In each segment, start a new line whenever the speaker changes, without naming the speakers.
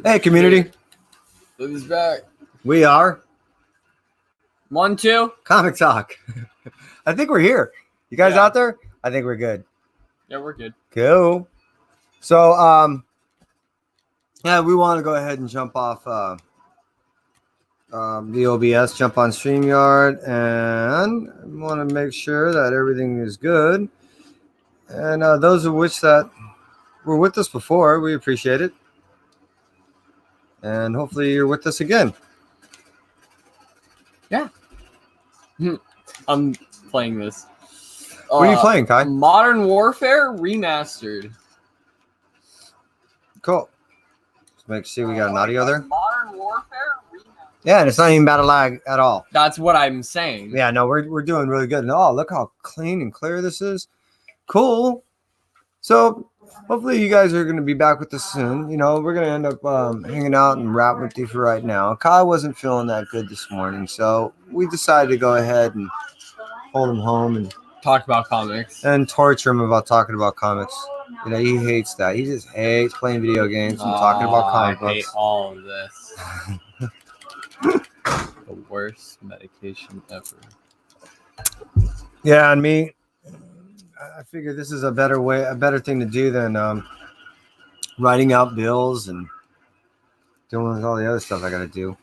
Hey, community.
Who's back?
We are
1, 2.
Comic Talk. I think we're here. You guys out there? I think we're good.
Yeah, we're good.
Cool. So, yeah, we want to go ahead and jump off the OBS, jump on StreamYard, and want to make sure that everything is good. And those of which that were with us before, we appreciate it. And hopefully you're with us again.
Yeah. I'm playing this.
What are you playing, Kai?
Modern Warfare Remastered.
Cool. Let's make sure we got an audio there.
Modern Warfare Remastered.
Yeah, and it's not even battle lag at all.
That's what I'm saying.
Yeah, no, we're doing really good. And, oh, look how clean and clear this is. Cool. So hopefully you guys are going to be back with us soon. You know, we're going to end up hanging out and rap with you for right now. Kai wasn't feeling that good this morning, so we decided to go ahead and hold him home and
talk about comics
and torture him about talking about comics. You know, he hates that. He just hates playing video games and talking about comic books.
I hate all of this. The worst medication ever.
Yeah, and me, I figure this is a better thing to do than writing out bills and doing all the other stuff I got to do.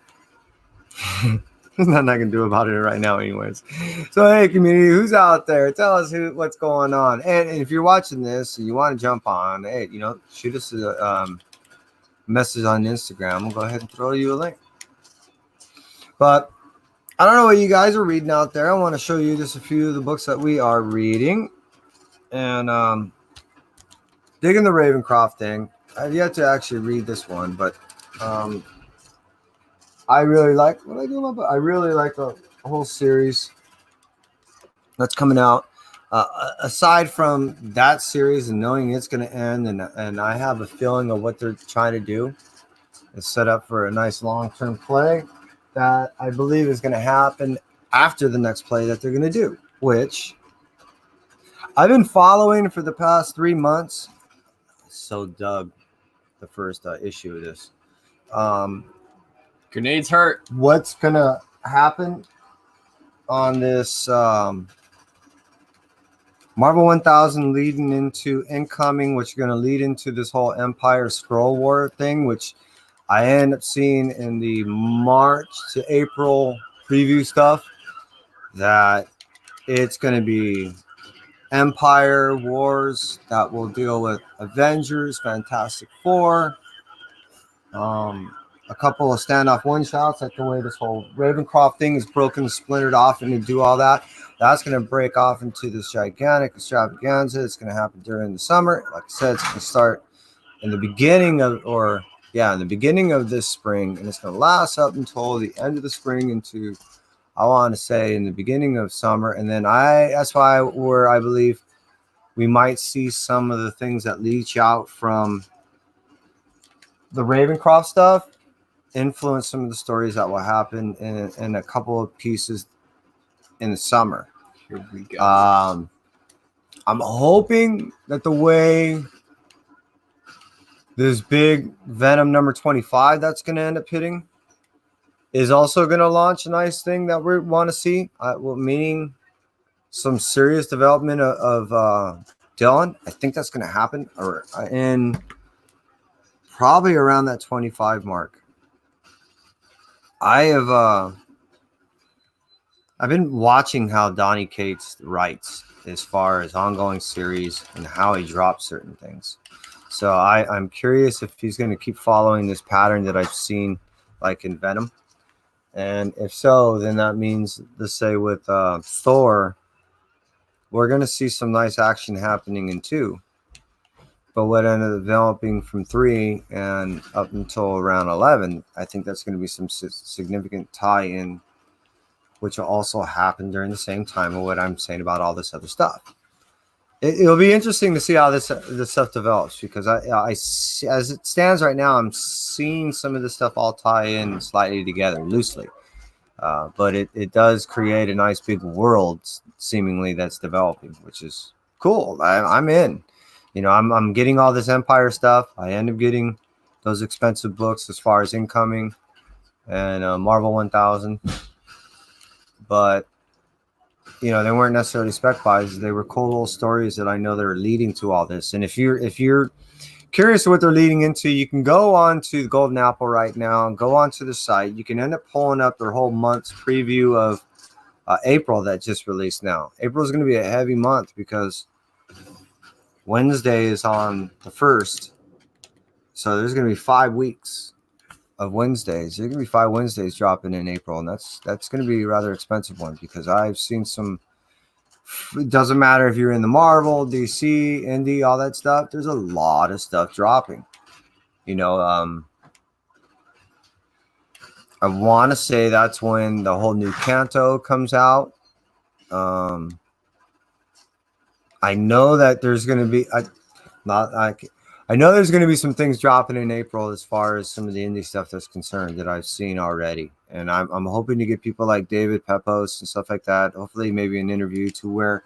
There's nothing I can do about it right now anyways. So, hey, community, who's out there? Tell us what's going on. And if you're watching this and you want to jump on, hey, you know, shoot us a message on Instagram. We'll go ahead and throw you a link. But I don't know what you guys are reading out there. I want to show you just a few of the books that we are reading. And digging the Ravencroft thing. I've yet to actually read this one, but I really like what I do about. I really like the whole series that's coming out. Aside from that series and knowing it's going to end, and I have a feeling of what they're trying to do is set up for a nice long-term play that I believe is going to happen after the next play that they're going to do, which I've been following for the past 3 months. So dug the first issue of this.
Grenades hurt.
What's going to happen on this Marvel 1000 leading into incoming, which is going to lead into this whole Empire Scroll War thing, which I end up seeing in the March to April preview stuff, that it's going to be Empire Wars that will deal with Avengers, Fantastic Four, a couple of standoff one-shots, like the way this whole Ravencroft thing is broken, splintered off, and to do all that. That's going to break off into this gigantic extravaganza. It's going to happen during the summer. Like I said, it's going to start in the beginning of, in the beginning of this spring, and it's going to last up until the end of the spring into, I want to say, in the beginning of summer. And then that's why where I believe we might see some of the things that leach out from the Ravencroft stuff influence some of the stories that will happen in a couple of pieces in the summer.
Here we go.
I'm hoping that the way this big Venom number 25 that's going to end up hitting is also going to launch a nice thing that we want to see, meaning some serious development of Dylan. I think that's going to happen in probably around that 25 mark. I've been watching how Donny Cates writes as far as ongoing series and how he drops certain things. So I'm curious if he's going to keep following this pattern that I've seen, like in Venom. And if so, then that means, let's say with Thor, we're going to see some nice action happening in 2. But what ended up developing from 3 and up until around 11, I think that's going to be some significant tie-in, which will also happen during the same time of what I'm saying about all this other stuff. It'll be interesting to see how this stuff develops, because I as it stands right now, I'm seeing some of this stuff all tie in slightly together, loosely. But it does create a nice big world, seemingly, that's developing, which is cool. I'm in. You know, I'm getting all this Empire stuff. I end up getting those expensive books as far as incoming and Marvel 1000. But they weren't necessarily spec buys. They were cool little stories that I know that are leading to all this. And if you're curious what they're leading into, you can go on to the Golden Apple right now and go onto the site. You can end up pulling up their whole month's preview of April that just released now. April is going to be a heavy month because Wednesday is on the 1st. So there's going to be 5 weeks of Wednesdays. There's going to be 5 Wednesdays dropping in April. And that's going to be a rather expensive one because I've seen some. It doesn't matter if you're in the Marvel, DC, Indie, all that stuff. There's a lot of stuff dropping. I want to say that's when the whole new Kanto comes out. I know that there's going to be I know there's going to be some things dropping in April as far as some of the indie stuff that's concerned that I've seen already. And I'm hoping to get people like David Pepos and stuff like that. Hopefully maybe an interview to where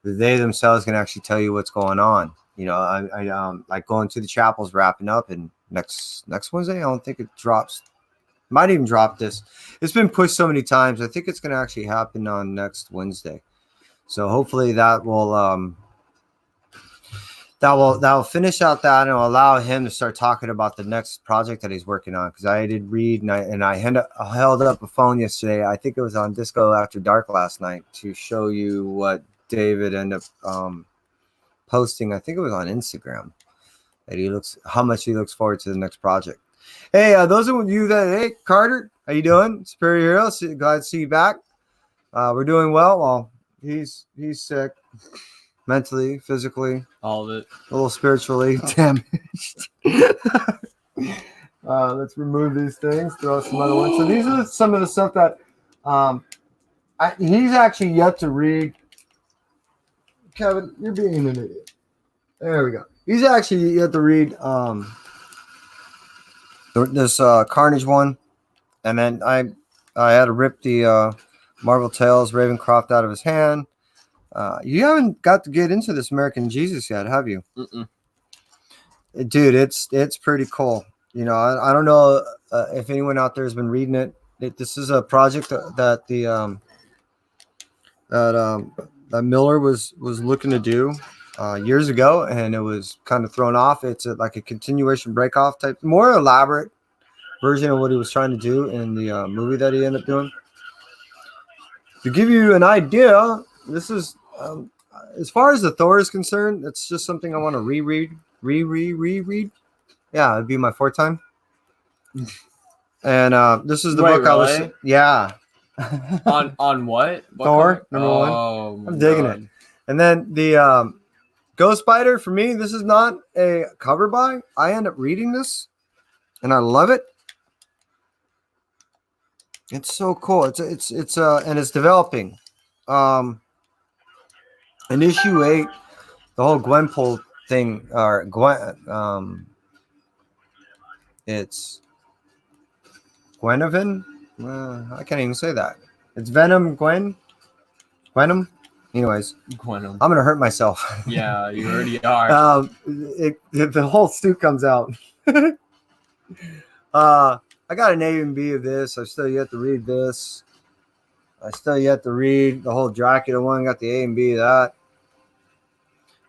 they themselves can actually tell you what's going on. I like Going to the Chapel's wrapping up, and next Wednesday, I don't think it drops. Might even drop this. It's been pushed so many times. I think it's going to actually happen on next Wednesday. So hopefully that will finish out that and will allow him to start talking about the next project that he's working on. Because I did read and I held up a phone yesterday. I think it was on Disco After Dark last night to show you what David ended up posting. I think it was on Instagram that how much he looks forward to the next project. Hey, those of you hey, Carter, how you doing? Superior Hero, glad to see you back. We're doing well. Well, he's sick, mentally, physically,
all of it,
a little spiritually damaged. Let's remove these things, throw some other ones. So these are some of the stuff that he's actually yet to read. Kevin, you're being an idiot. There we go. He's actually yet to read this Carnage one, and then I had to rip the Marvel Tales Ravencroft out of his hand. You haven't got to get into this American Jesus yet, have you?
Mm-mm.
Dude, it's pretty cool. I don't know if anyone out there has been reading it. This is a project that Miller was looking to do years ago, and it was kind of thrown off. It's like a continuation break-off type, more elaborate version of what he was trying to do in the movie that he ended up doing. To give you an idea, this is as far as the Thor is concerned, it's just something I want to reread. Yeah, it'd be my 4th time. And this is the book
really?
I was. Yeah.
on what?
Thor, number 1. I'm digging it. And then the Ghost Spider, for me, this is not a cover buy. I end up reading this, and I love it. It's so cool. It's and it's developing. In issue 8, the whole Gwenpool thing, or Gwen, it's Gwenevin. I can't even say that. It's Venom Gwenom. Anyways,
Gwenom.
I'm gonna hurt myself.
Yeah, you already are.
The whole suit comes out. I got an A and B of this. I still yet to read this. I still yet to read the whole Dracula one. Got the A and B of that.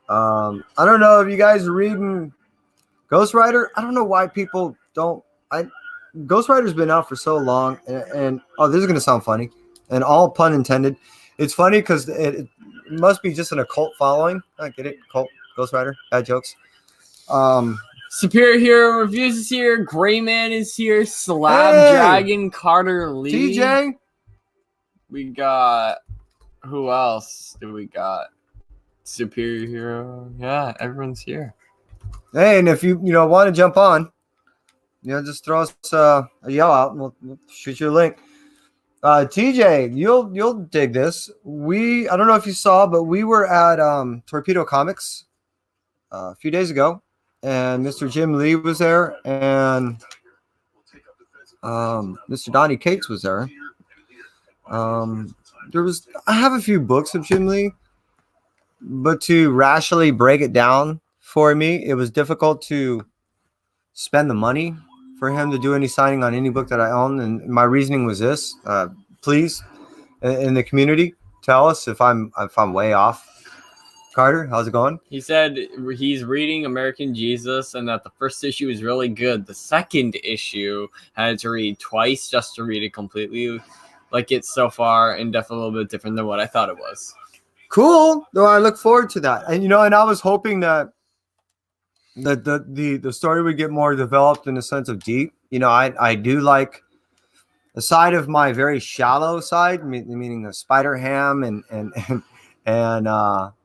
I don't know if you guys are reading Ghost Rider. I don't know why people don't. Ghost Rider's been out for so long, and this is gonna sound funny, and all pun intended. It's funny because it must be just an occult following. I get it, cult Ghost Rider. Bad jokes.
Superior Hero Reviews is here. Gray Man is here. Slab Dragon Carter Lee.
TJ.
We got. Who else do we got? Superior Hero. Yeah, everyone's here.
Hey, and if you want to jump on, just throw us a yell out, and we'll shoot you a link. TJ, you'll dig this. I don't know if you saw, but we were at Torpedo Comics a few days ago, and Mr. Jim Lee was there, and Mr. Donnie Cates was there. I have a few books of Jim Lee, but to rationally break it down for me, it was difficult to spend the money for him to do any signing on any book that I own. And my reasoning was this: please, in the community, tell us if I'm way off. Carter, how's it going?
He said he's reading American Jesus and that the first issue is really good. The second issue I had to read twice just to read it completely like it so far, and definitely a little bit different than what I thought it was.
Cool. Though I look forward to that. And and I was hoping that the story would get more developed in a sense of deep. I do like, aside of my very shallow side, meaning the Spider Ham and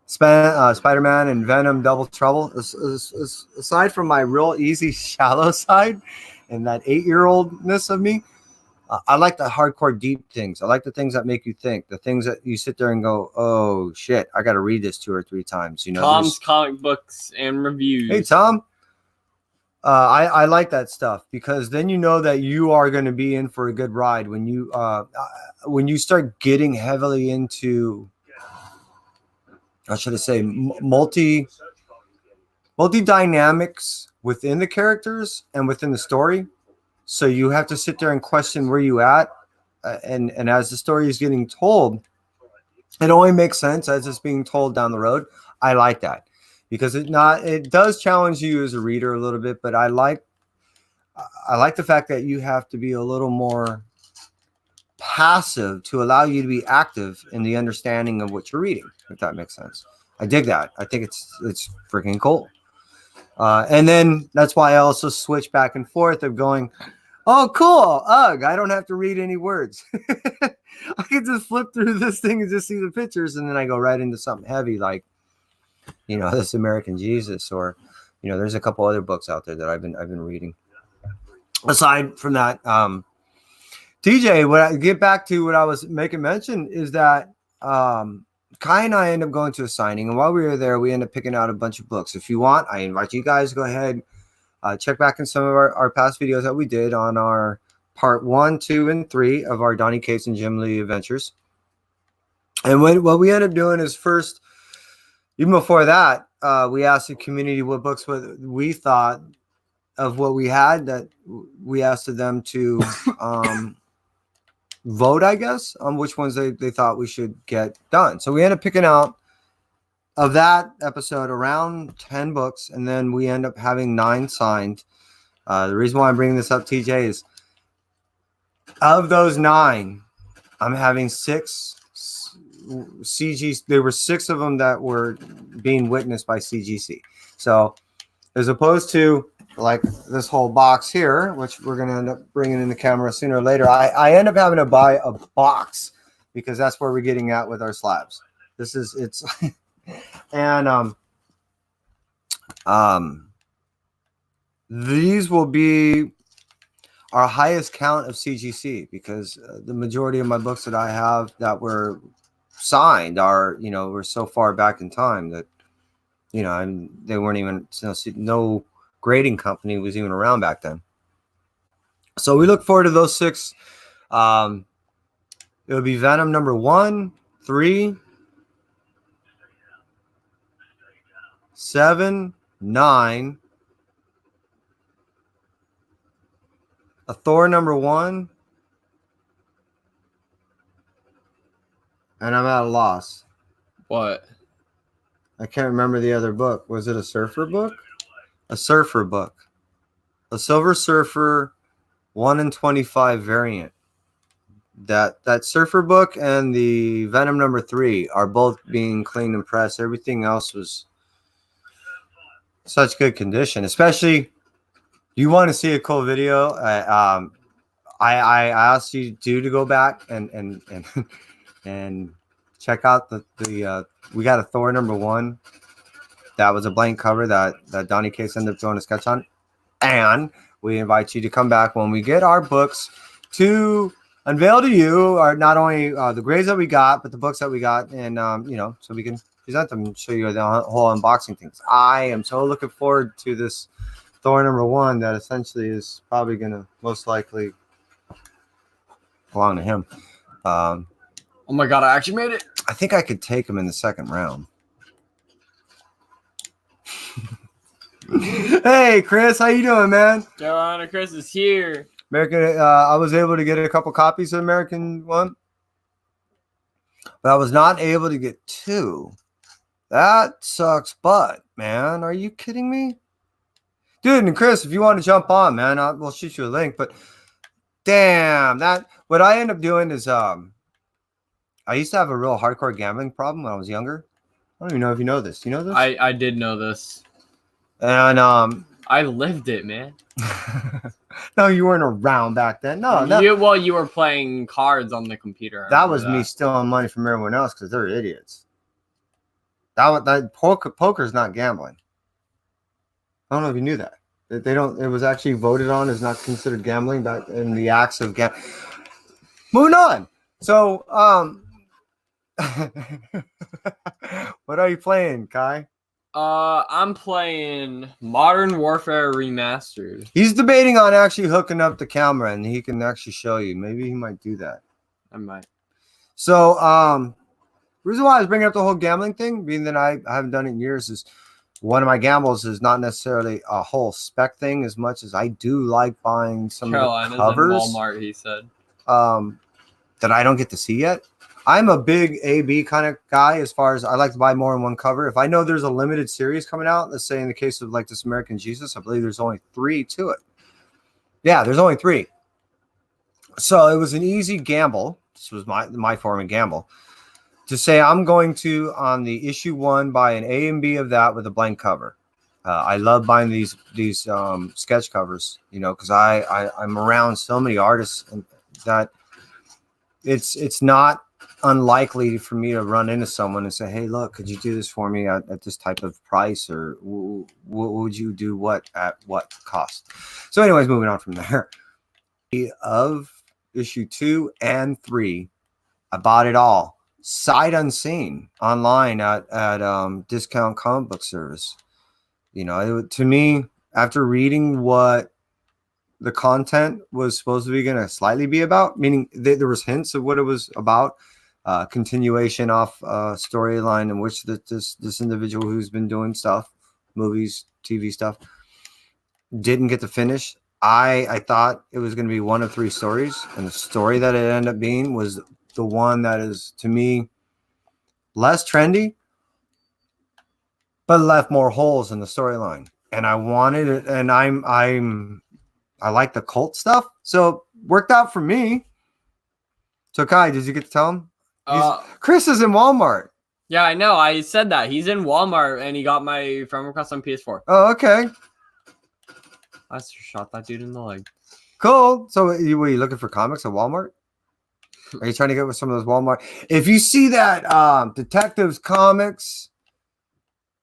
Spider-Man and Venom Double Trouble. Aside from my real easy shallow side and that 8-year-oldness of me, I like the hardcore deep things. I like the things that make you think, the things that you sit there and go, oh shit, I got to read this 2 or 3 times.
Tom's comic books and reviews.
Hey Tom, I like that stuff, because then you know that you are going to be in for a good ride when you start getting heavily into, how should I say, multi dynamics within the characters and within the story. So you have to sit there and question where you at, and as the story is getting told, it only makes sense as it's being told down the road. I like that, because it does challenge you as a reader a little bit, but I like the fact that you have to be a little more passive to allow you to be active in the understanding of what you're reading, if that makes sense. I dig that. I think it's freaking cool. And then that's why I also switch back and forth of going, oh, cool. Ugh, I don't have to read any words. I can just flip through this thing and just see the pictures. And then I go right into something heavy, like, this American Jesus, or, there's a couple other books out there that I've been reading. Aside from that, TJ, what I get back to what I was making mention is that Kai and I end up going to a signing, and while we were there, we end up picking out a bunch of books. If you want, I invite you guys to go ahead, check back in some of our past videos that we did on our part 1, 2, and 3 of our Donny Cates and Jim Lee adventures. And what we end up doing is, first, even before that, we asked the community what books we thought of what we had, that we asked them to vote, I guess, on which ones they thought we should get done. So we end up picking out of that episode around 10 books, and then we end up having 9 signed. The reason why I'm bringing this up, TJ, is of those 9, I'm having 6 CGs. There were 6 of them that were being witnessed by CGC. So as opposed to like this whole box here, which we're going to end up bringing in the camera sooner or later, I end up having to buy a box, because that's where we're getting at with our slabs. It's and these will be our highest count of CGC, because the majority of my books that I have that were signed are, were so far back in time that, they weren't even, no grading company was even around back then. So we look forward to those 6. It would be Venom number 1, 3, 7, 9, a Thor number 1, and I'm at a loss.
What?
I can't remember the other book. Was it a surfer book? A surfer book. A Silver Surfer 1 in 25 variant. That surfer book and the Venom number 3 are both being cleaned and pressed. Everything else was such good condition. Especially, you want to see a cool video. I asked you to go back and check out the we got a Thor number 1 that was a blank cover that Donny Case ended up throwing a sketch on, and we invite you to come back when we get our books to unveil to you are not only the grades that we got, but the books that we got, and so we can present them and show you the whole unboxing things. I am so looking forward to this Thor number 1 that essentially is probably going to most likely belong to him.
Oh my god, I actually made it.
I think I could take him in the second round. Hey, Chris, how you doing, man?
Carolina Chris is here.
American. I was able to get a couple copies of American one, but I was not able to get two. That sucks, butt, man. Are you kidding me, dude? And Chris, if you want to jump on, man, we'll shoot you a link. But damn, that what I end up doing is I used to have a real hardcore gambling problem when I was younger. I don't even know if you know this. Do you know this?
I did know this.
And
I lived it, man.
no, you weren't around back then. No,
You were playing cards on the computer.
that was me stealing money from everyone else because they're idiots. Poker's not gambling. I don't know if you knew that. They don't. It was actually voted on as not considered gambling back in the acts of gambling. Moving on. So, what are you playing, Kai?
I'm playing Modern Warfare Remastered.
He's debating on actually hooking up the camera, and he can actually show you. Maybe he might do that.
I might.
So, reason why I was bringing up the whole gambling thing, being that I haven't done it in years, is one of my gambles is not necessarily a whole spec thing as much as I do like buying some of the covers.
Walmart, he said.
That I don't get to see yet. I'm a big A/B kind of guy as far as I like to buy more than one cover. If I know there's a limited series coming out, let's say in the case of like this American Jesus, I believe there's only 3 to it. Yeah, there's only 3. So it was an easy gamble. This was my form of gamble. To say I'm going to, on the issue 1, buy an A and B of that with a blank cover. I love buying these sketch covers, you know, because I'm around so many artists and that it's not unlikely for me to run into someone and say, hey, look, could you do this for me at this type of price, or what would you do what at what cost? So anyways, moving on from there, of issue 2 and 3, I bought it all sight unseen online at Discount Comic Book Service. You know, to me, after reading what the content was supposed to be going to slightly be about, meaning there was hints of what it was about, continuation off storyline in which this individual who's been doing stuff, movies, TV stuff, didn't get to finish. I thought it was going to be one of 3 stories, and the story that it ended up being was the one that is, to me, less trendy, but left more holes in the storyline. And I wanted it, and I like the cult stuff, so worked out for me. So Kai, did you get to tell him? Chris is in Walmart.
Yeah, I know. I said that. He's in Walmart, and he got my friend request on PS4.
Oh, okay.
I shot that dude in the leg.
Cool. So were you looking for comics at Walmart? Are you trying to get with some of those Walmart? If you see that Detectives comics,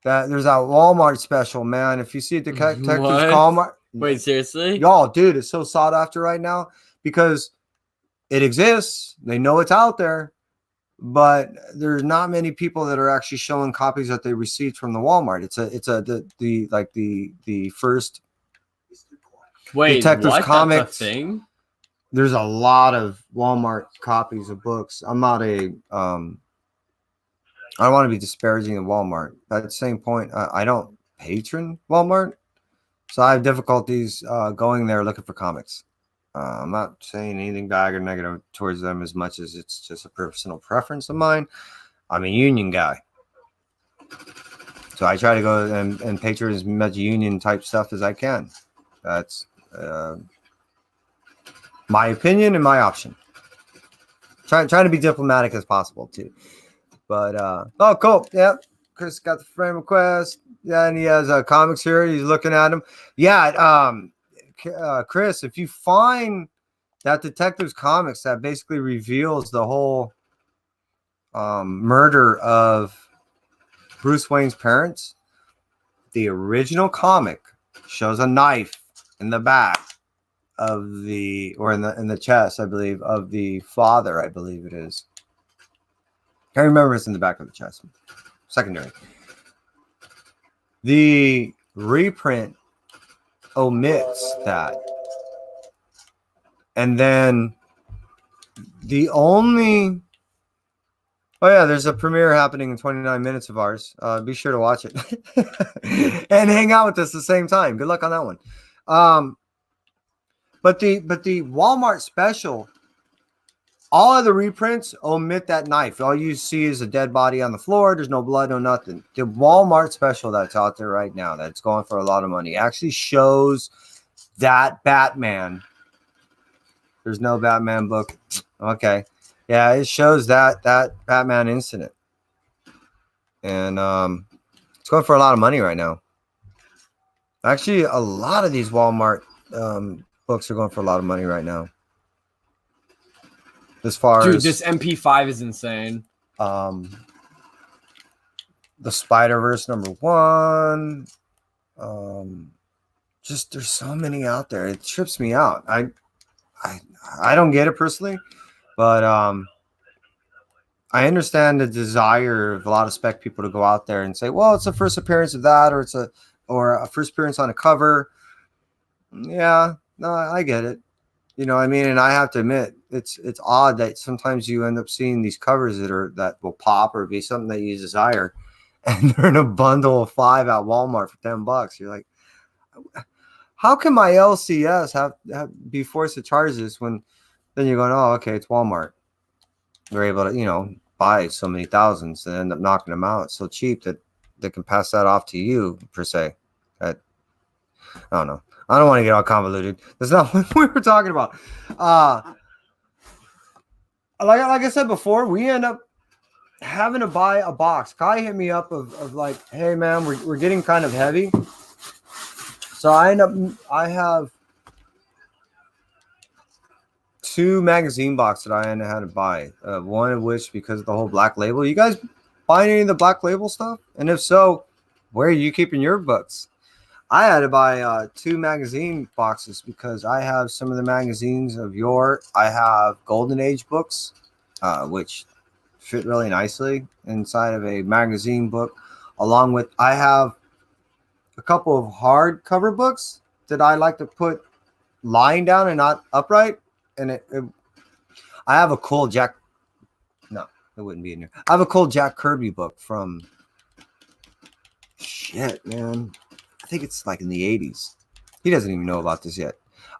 that there's that Walmart special, man. If you see a Detectives Walmart.
Wait, seriously?
Y'all, dude, it's so sought after right now because it exists. They know it's out there, but there's not many people that are actually showing copies that they received from the Walmart. It's the first Detectives comics.
That's a thing?
There's a lot of Walmart copies of books. I'm not a I don't want to be disparaging of Walmart. At the same point, I don't patron Walmart, so I have difficulties going there looking for comics. I'm not saying anything bad or negative towards them as much as it's just a personal preference of mine. I'm a union guy, so I try to go and patron as much union type stuff as I can. That's my opinion and my option. Trying to be diplomatic as possible too. But oh, cool. Yeah, Chris got the friend request. Yeah, and he has comics here. He's looking at them. Yeah, Chris, if you find that Detectives comics that basically reveals the whole murder of Bruce Wayne's parents, the original comic shows a knife in the back of the, or in the chest, I believe, of the father. I believe it is. I remember it's in the back of the chest. Secondary. The reprint omits that. And then the only Oh yeah, there's a premiere happening in 29 minutes of ours. Be sure to watch it and hang out with us at the same time. Good luck on that one. But the Walmart special, all of the reprints omit that knife. All you see is a dead body on the floor. There's no blood, no nothing. The Walmart special that's out there right now, that's going for a lot of money, actually shows that Batman. There's no Batman book. Okay. Yeah, it shows that Batman incident. And it's going for a lot of money right now. Actually, a lot of these Walmart books are going for a lot of money right now. As far
Dude,
as
this MP5 is insane.
the Spider-Verse #1. Just there's so many out there. It trips me out. I don't get it personally, but I understand the desire of a lot of spec people to go out there and say, well, it's a first appearance of that, or it's a first appearance on a cover. Yeah, no, I get it. You know what I mean? And I have to admit, it's odd that sometimes you end up seeing these covers that will pop or be something that you desire, and they're in a bundle of 5 at Walmart for $10. You're like, how can my LCS have be forced to charge this when then you're going, oh, okay, it's Walmart. They're able to, buy so many thousands and end up knocking them out so cheap that they can pass that off to you, per se. I don't know. I don't want to get all convoluted. That's not what we were talking about. Like I said before, we end up having to buy a box. Kai hit me up of like, hey man, we're getting kind of heavy. So I have 2 magazine boxes that I had to buy. One of which, because of the whole Black Label. You guys buying any of the Black Label stuff? And if so, where are you keeping your books? I had to buy 2 magazine boxes because I have some of the magazines of I have Golden Age books, which fit really nicely inside of a magazine book. Along with, I have a couple of hardcover books that I like to put lying down and not upright. And I have a cool Jack. No, it wouldn't be in there. I have a cool Jack Kirby book from. Shit, man. I think it's like in the 80s. He doesn't even know about this yet.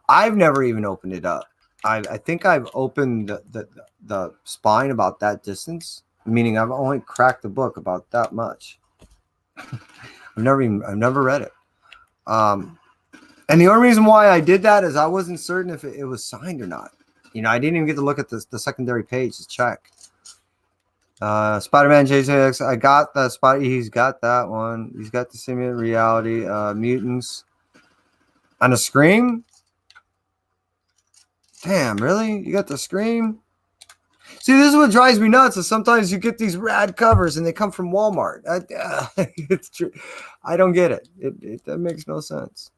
I've never even opened it up. I think I've opened the spine about that distance, meaning I've only cracked the book about that much. I've never read it. And the only reason why I did that is I wasn't certain if it was signed or not. I didn't even get to look at the secondary page to check. Spider-Man JJX, I got the spot. He's got that one. He's got the Simulated Reality, Mutants. On the Scream? Damn, really? You got the Scream? See, this is what drives me nuts. Is sometimes you get these rad covers and they come from Walmart. It's true. I don't get it. That makes no sense.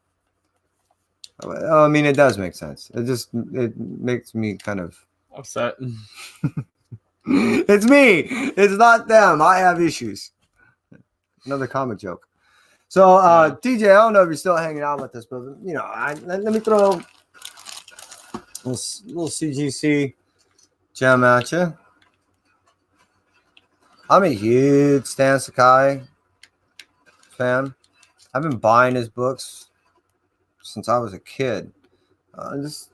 I mean, it does make sense. It makes me kind of
upset.
It's me. It's not them. I have issues. Another comic joke. So, TJ, I don't know if you're still hanging out with us, but let me throw a little CGC gem at you. I'm a huge Stan Sakai fan. I've been buying his books since I was a kid. I guess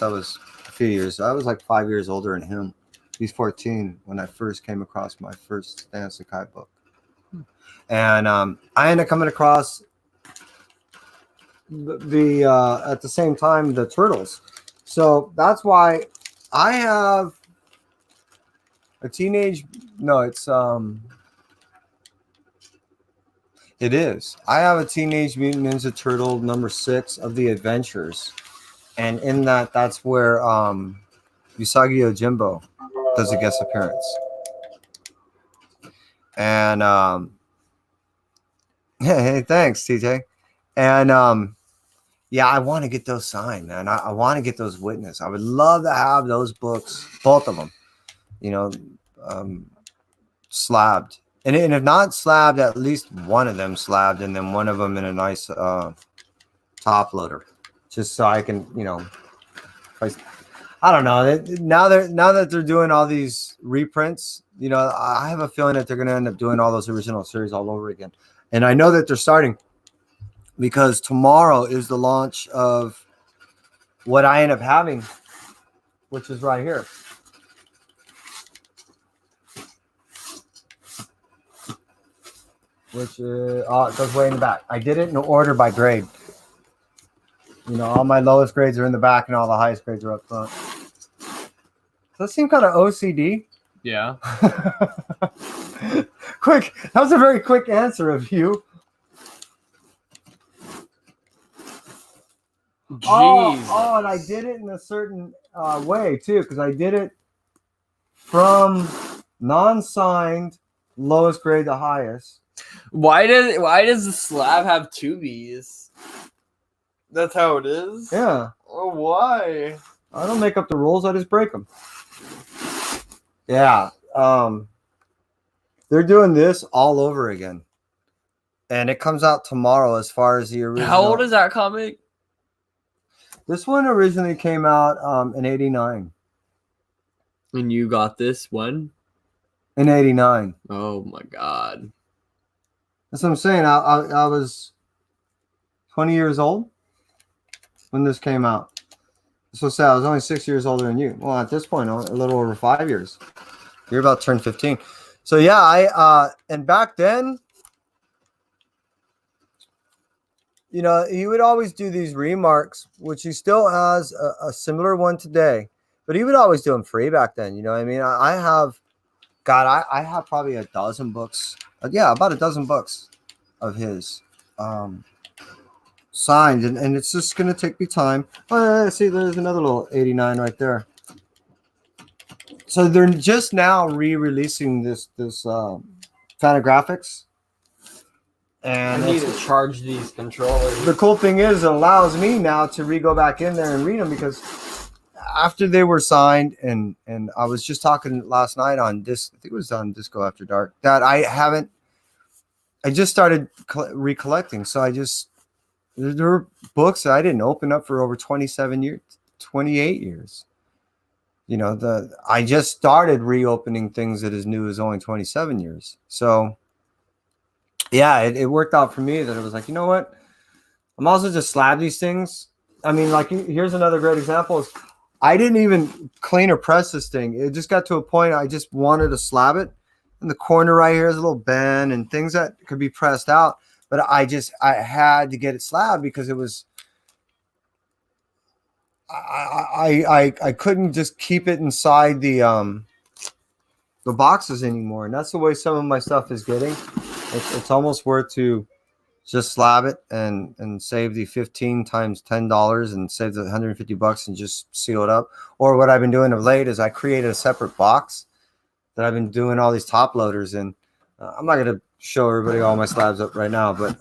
I was a few years. I was like 5 years older than him. He's 14 when I first came across my first Stan Sakai book. And I ended up coming across the at the same time, the Turtles. So that's why I have a teenage, no, it's, it is. I have a Teenage Mutant Ninja Turtle #6 of the Adventures. And in that's where Usagi Yojimbo does a guest appearance. And hey, thanks, TJ. And I want to get those signed, man. I want to get those witnessed. I would love to have those books, both of them, slabbed. And if not slabbed, at least one of them slabbed, and then one of them in a nice top loader, just so I can, I don't know. Now that they're doing all these reprints, you know, I have a feeling that they're going to end up doing all those original series all over again. And I know that they're starting because tomorrow is the launch of what I end up having, which is right here. Which it goes way in the back. I did it in order by grade. You know, all my lowest grades are in the back and all the highest grades are up front. Does that seem kind of OCD?
Yeah.
Quick. That was a very quick answer of you.
Jeez.
Oh, and I did it in a certain way too, because I did it from non-signed, lowest grade to highest.
Why does the slab have two B's? That's how it is?
Yeah.
Oh, why?
I don't make up the rules. I just break them. Yeah. They're doing this all over again. And it comes out tomorrow as far as the original.
How old is that comic?
This one originally came out in 89.
And you got this one?
In 89.
Oh, my God.
That's what I'm saying. I was 20 years old when this came out. So sad. I was only 6 years older than you. Well, at this point, a little over 5 years. You're about to turn 15. So yeah, and back then, you know, he would always do these remarks, which he still has a similar one today, but he would always do them free back then. You know what I mean? I have probably a dozen books. Yeah, about a dozen books of his signed, and it's just going to take me time. Oh, see, there's another little 89 right there. So they're just now re-releasing this Fantagraphics. And
I need to charge these controllers.
The cool thing is it allows me now to go back in there and read them, because after they were signed, and I was just talking last night on this, I think it was on Disco After Dark, that I just started recollecting. So there were books that I didn't open up for over 27 years, 28 years. You know, I just started reopening things that is new as only 27 years. So yeah, it worked out for me that it was like, you know what? I'm also just slab these things. I mean, like, here's another great example. Is I didn't even clean or press this thing. It just got to a point I just wanted to slab it. In the corner right here is a little bend and things that could be pressed out. But I had to get it slabbed because it was, I couldn't just keep it inside the boxes anymore. And that's the way some of my stuff is getting. It's almost worth to just slab it and save the 15 times $10 and save the $150 and just seal it up. Or what I've been doing of late is I created a separate box that I've been doing all these top loaders in. I'm not going to show everybody all my slabs up right now, but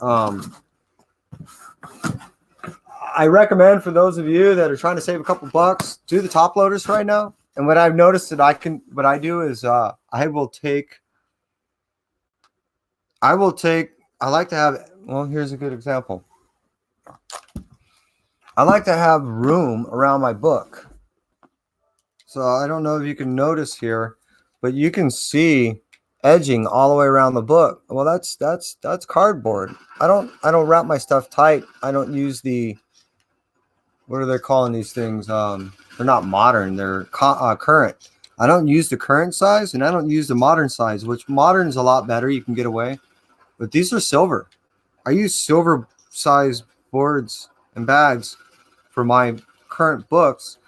I recommend for those of you that are trying to save a couple bucks, do the top loaders right now. And what I've noticed that what I do is I like to have, well, here's a good example. I like to have room around my book. So I don't know if you can notice here, but you can see edging all the way around the book. Well, that's cardboard. I don't wrap my stuff tight. I don't use what are they calling these things? They're not modern. They're current. I don't use the current size, and I don't use the modern size, which modern is a lot better. You can get away. But these are silver. I use silver size boards and bags for my current books,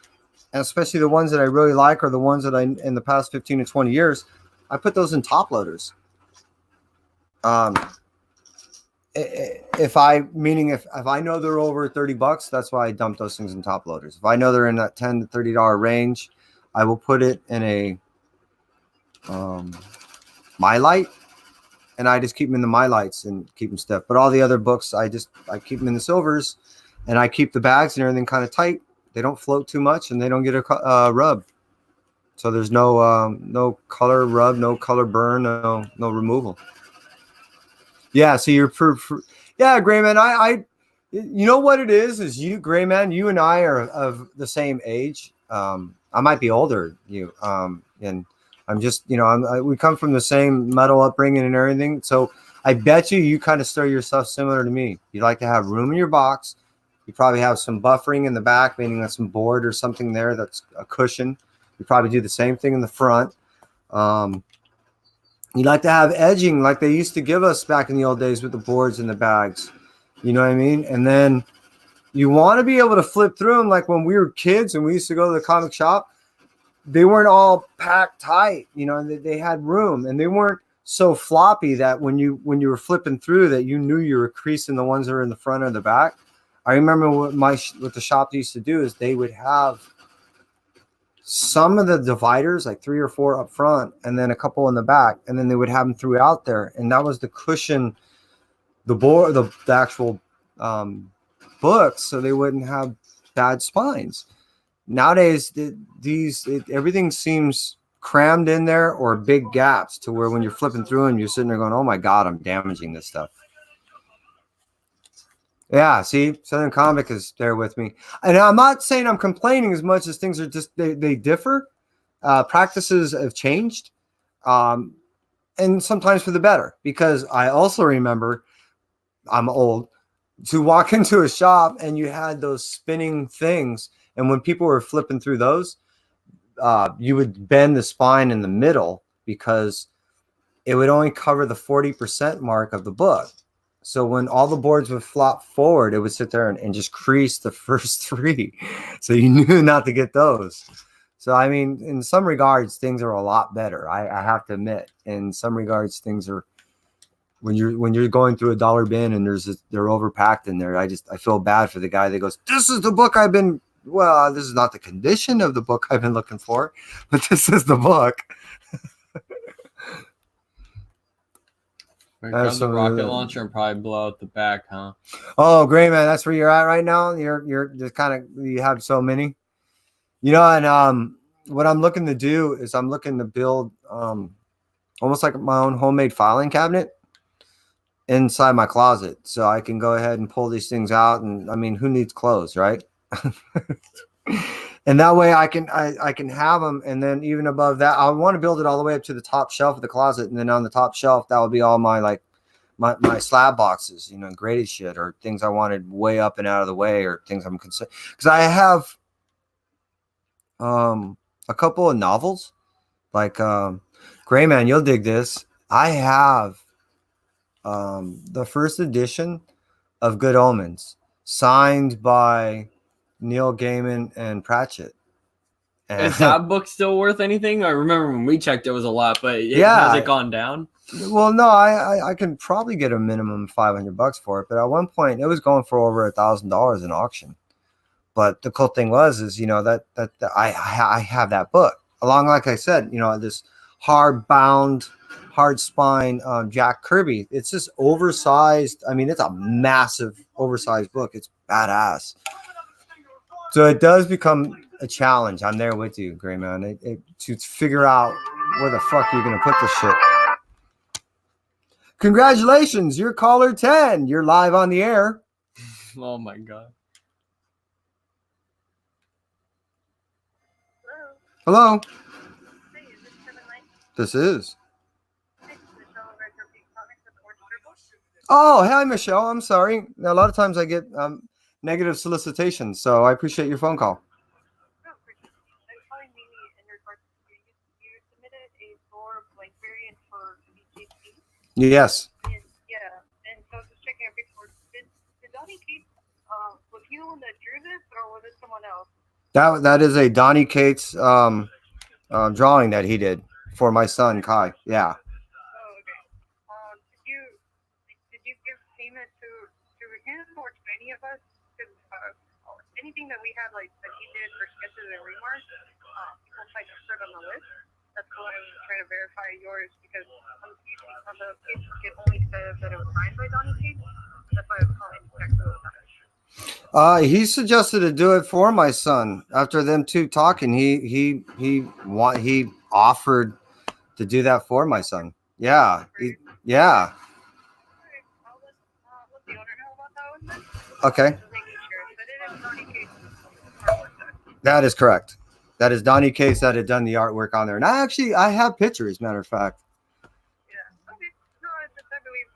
and especially the ones that I really like are the ones that in the past 15 to 20 years, I put those in top loaders. If I know they're over $30, that's why I dump those things in top loaders. If I know they're in that $10 to $30 range, I will put it in a My Light. And I just keep them in the My Lights and keep them stiff. But all the other books, I keep them in the silvers, and I keep the bags and everything kind of tight. They don't float too much, and they don't get a rub. So there's no color rub, no color burn, no removal. Yeah, so you're yeah, Gray Man. You know what it is you, Gray Man. You and I are of the same age. I might be older than you, and I'm just, we come from the same metal upbringing and everything. So I bet you kind of stir yourself similar to me. You like to have room in your box. You probably have some buffering in the back, meaning that's some board or something there that's a cushion. You probably do the same thing in the front. You like to have edging like they used to give us back in the old days with the boards and the bags. You know what I mean? And then you want to be able to flip through them like when we were kids and we used to go to the comic shop. They weren't all packed tight. They had room, and they weren't so floppy that when you were flipping through that you knew you were creasing the ones that are in the front or the back. I remember what the shop used to do is they would have some of the dividers, like 3 or 4 up front, and then a couple in the back, and then they would have them throughout there, and that was the cushion, the board, the actual books, so they wouldn't have bad spines. Nowadays, everything seems crammed in there or big gaps to where when you're flipping through them, you're sitting there going, "Oh my God, I'm damaging this stuff." Yeah, see, Southern Comic is there with me. And I'm not saying I'm complaining as much as things are just, they differ. Practices have changed. And sometimes for the better, because I also remember, I'm old, to walk into a shop and you had those spinning things. And when people were flipping through those, you would bend the spine in the middle because it would only cover the 40% mark of the book. So when all the boards would flop forward, it would sit there and just crease the first 3. So you knew not to get those. So, I mean, in some regards, things are a lot better. I have to admit, in some regards, things are, when you're going through a dollar bin and they're overpacked in there, I feel bad for the guy that goes, "This is the book this is not the condition of the book I've been looking for, but this is the book."
Grab the rocket launcher and probably blow out the back, huh?
Oh, great, man. That's where you're at right now. You're just kind of, you have so many, and what I'm looking to do is I'm looking to build almost like my own homemade filing cabinet inside my closet, so I can go ahead and pull these things out. And I mean, who needs clothes, right? And that way I can have them. And then even above that, I want to build it all the way up to the top shelf of the closet. And then on the top shelf, that will be all my my slab boxes, graded shit, or things I wanted way up and out of the way, or things I'm concerned. Because I have a couple of novels, like Gray Man, you'll dig this. I have the first edition of Good Omens, signed by Neil Gaiman and Pratchett.
Is that book still worth anything? I remember when we checked, it was a lot, but has it gone down?
Well, no, I can probably get a minimum $500 for it, but at one point it was going for over $1,000 in auction. But the cool thing is that I have that book along, like I said, this hard bound, hard spine Jack Kirby. It's just oversized. I mean, it's a massive oversized book. It's badass. So it does become a challenge. I'm there with you, Gray Man, to figure out where the fuck you're gonna put this shit. Congratulations, you're caller 10. You're live on the air.
Oh my God.
Hello. Hey, is this Kevin Knight? This is. Oh, hi, Michelle. I'm sorry. A lot of times I get negative solicitations, so I appreciate your phone call. Yes.
Yeah, and so just checking your paperwork. Did Donnie Cates, was he the one that drew this, or was it someone else?
That is a Donnie Cates drawing that he did for my son Kai. Yeah.
Oh, okay. Did you give payment to him or to any of us? Because anything that we had, like that he did for sketches and remarks, people like to put on the list. That's why I'm trying to verify yours, because on the page it only says that it was signed by Donnie Cates. That's why I was calling to check those out.
He suggested to do it for my son. After them two talking, he offered to do that for my son. Yeah, yeah.
I'll let the owner know about that one then.
Okay.
Just making sure. But it is Donnie Cates.
That is correct. That is Donnie Case that had done the artwork on there. And I have pictures, matter of fact.
Yeah. Okay. No, I just I believe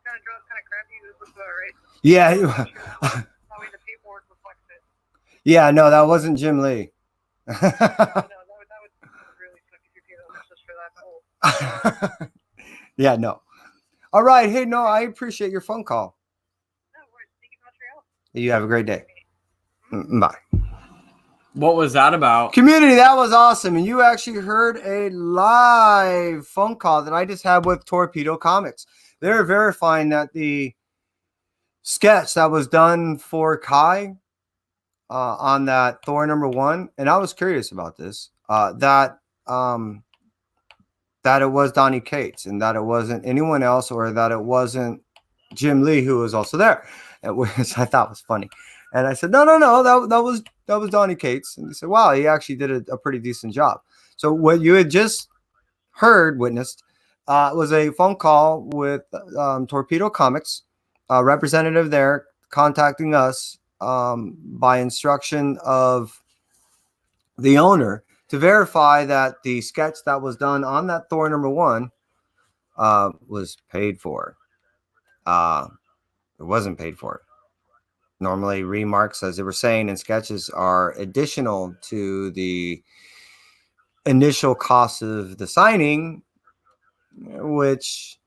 kind of draws kind of crappy. This looks about right.
Yeah.
That way the paperwork reflects it.
Yeah, no, that wasn't Jim Lee.
No, that would really suck if you paid all this just for that whole.
Yeah, no. All right. Hey, no, I appreciate your phone call.
No worries. Thank you so much for your help.
You have a great day. Bye.
What was that about?
Community, that was awesome. And you actually heard a live phone call that I just had with Torpedo Comics. They're verifying that the sketch that was done for Kai on that Thor #1, and I was curious about this, that it was Donnie Cates and that it wasn't anyone else, or that it wasn't Jim Lee, who was also there, which I thought was funny. And I said, no, that was Donnie Cates. And they said, wow, he actually did a pretty decent job. So what you had just witnessed, was a phone call with Torpedo Comics, representative there contacting us by instruction of the owner to verify that the sketch that was done on that Thor #1 was paid for. It wasn't paid for. Normally, remarks, as they were saying in sketches, are additional to the initial cost of the signing, which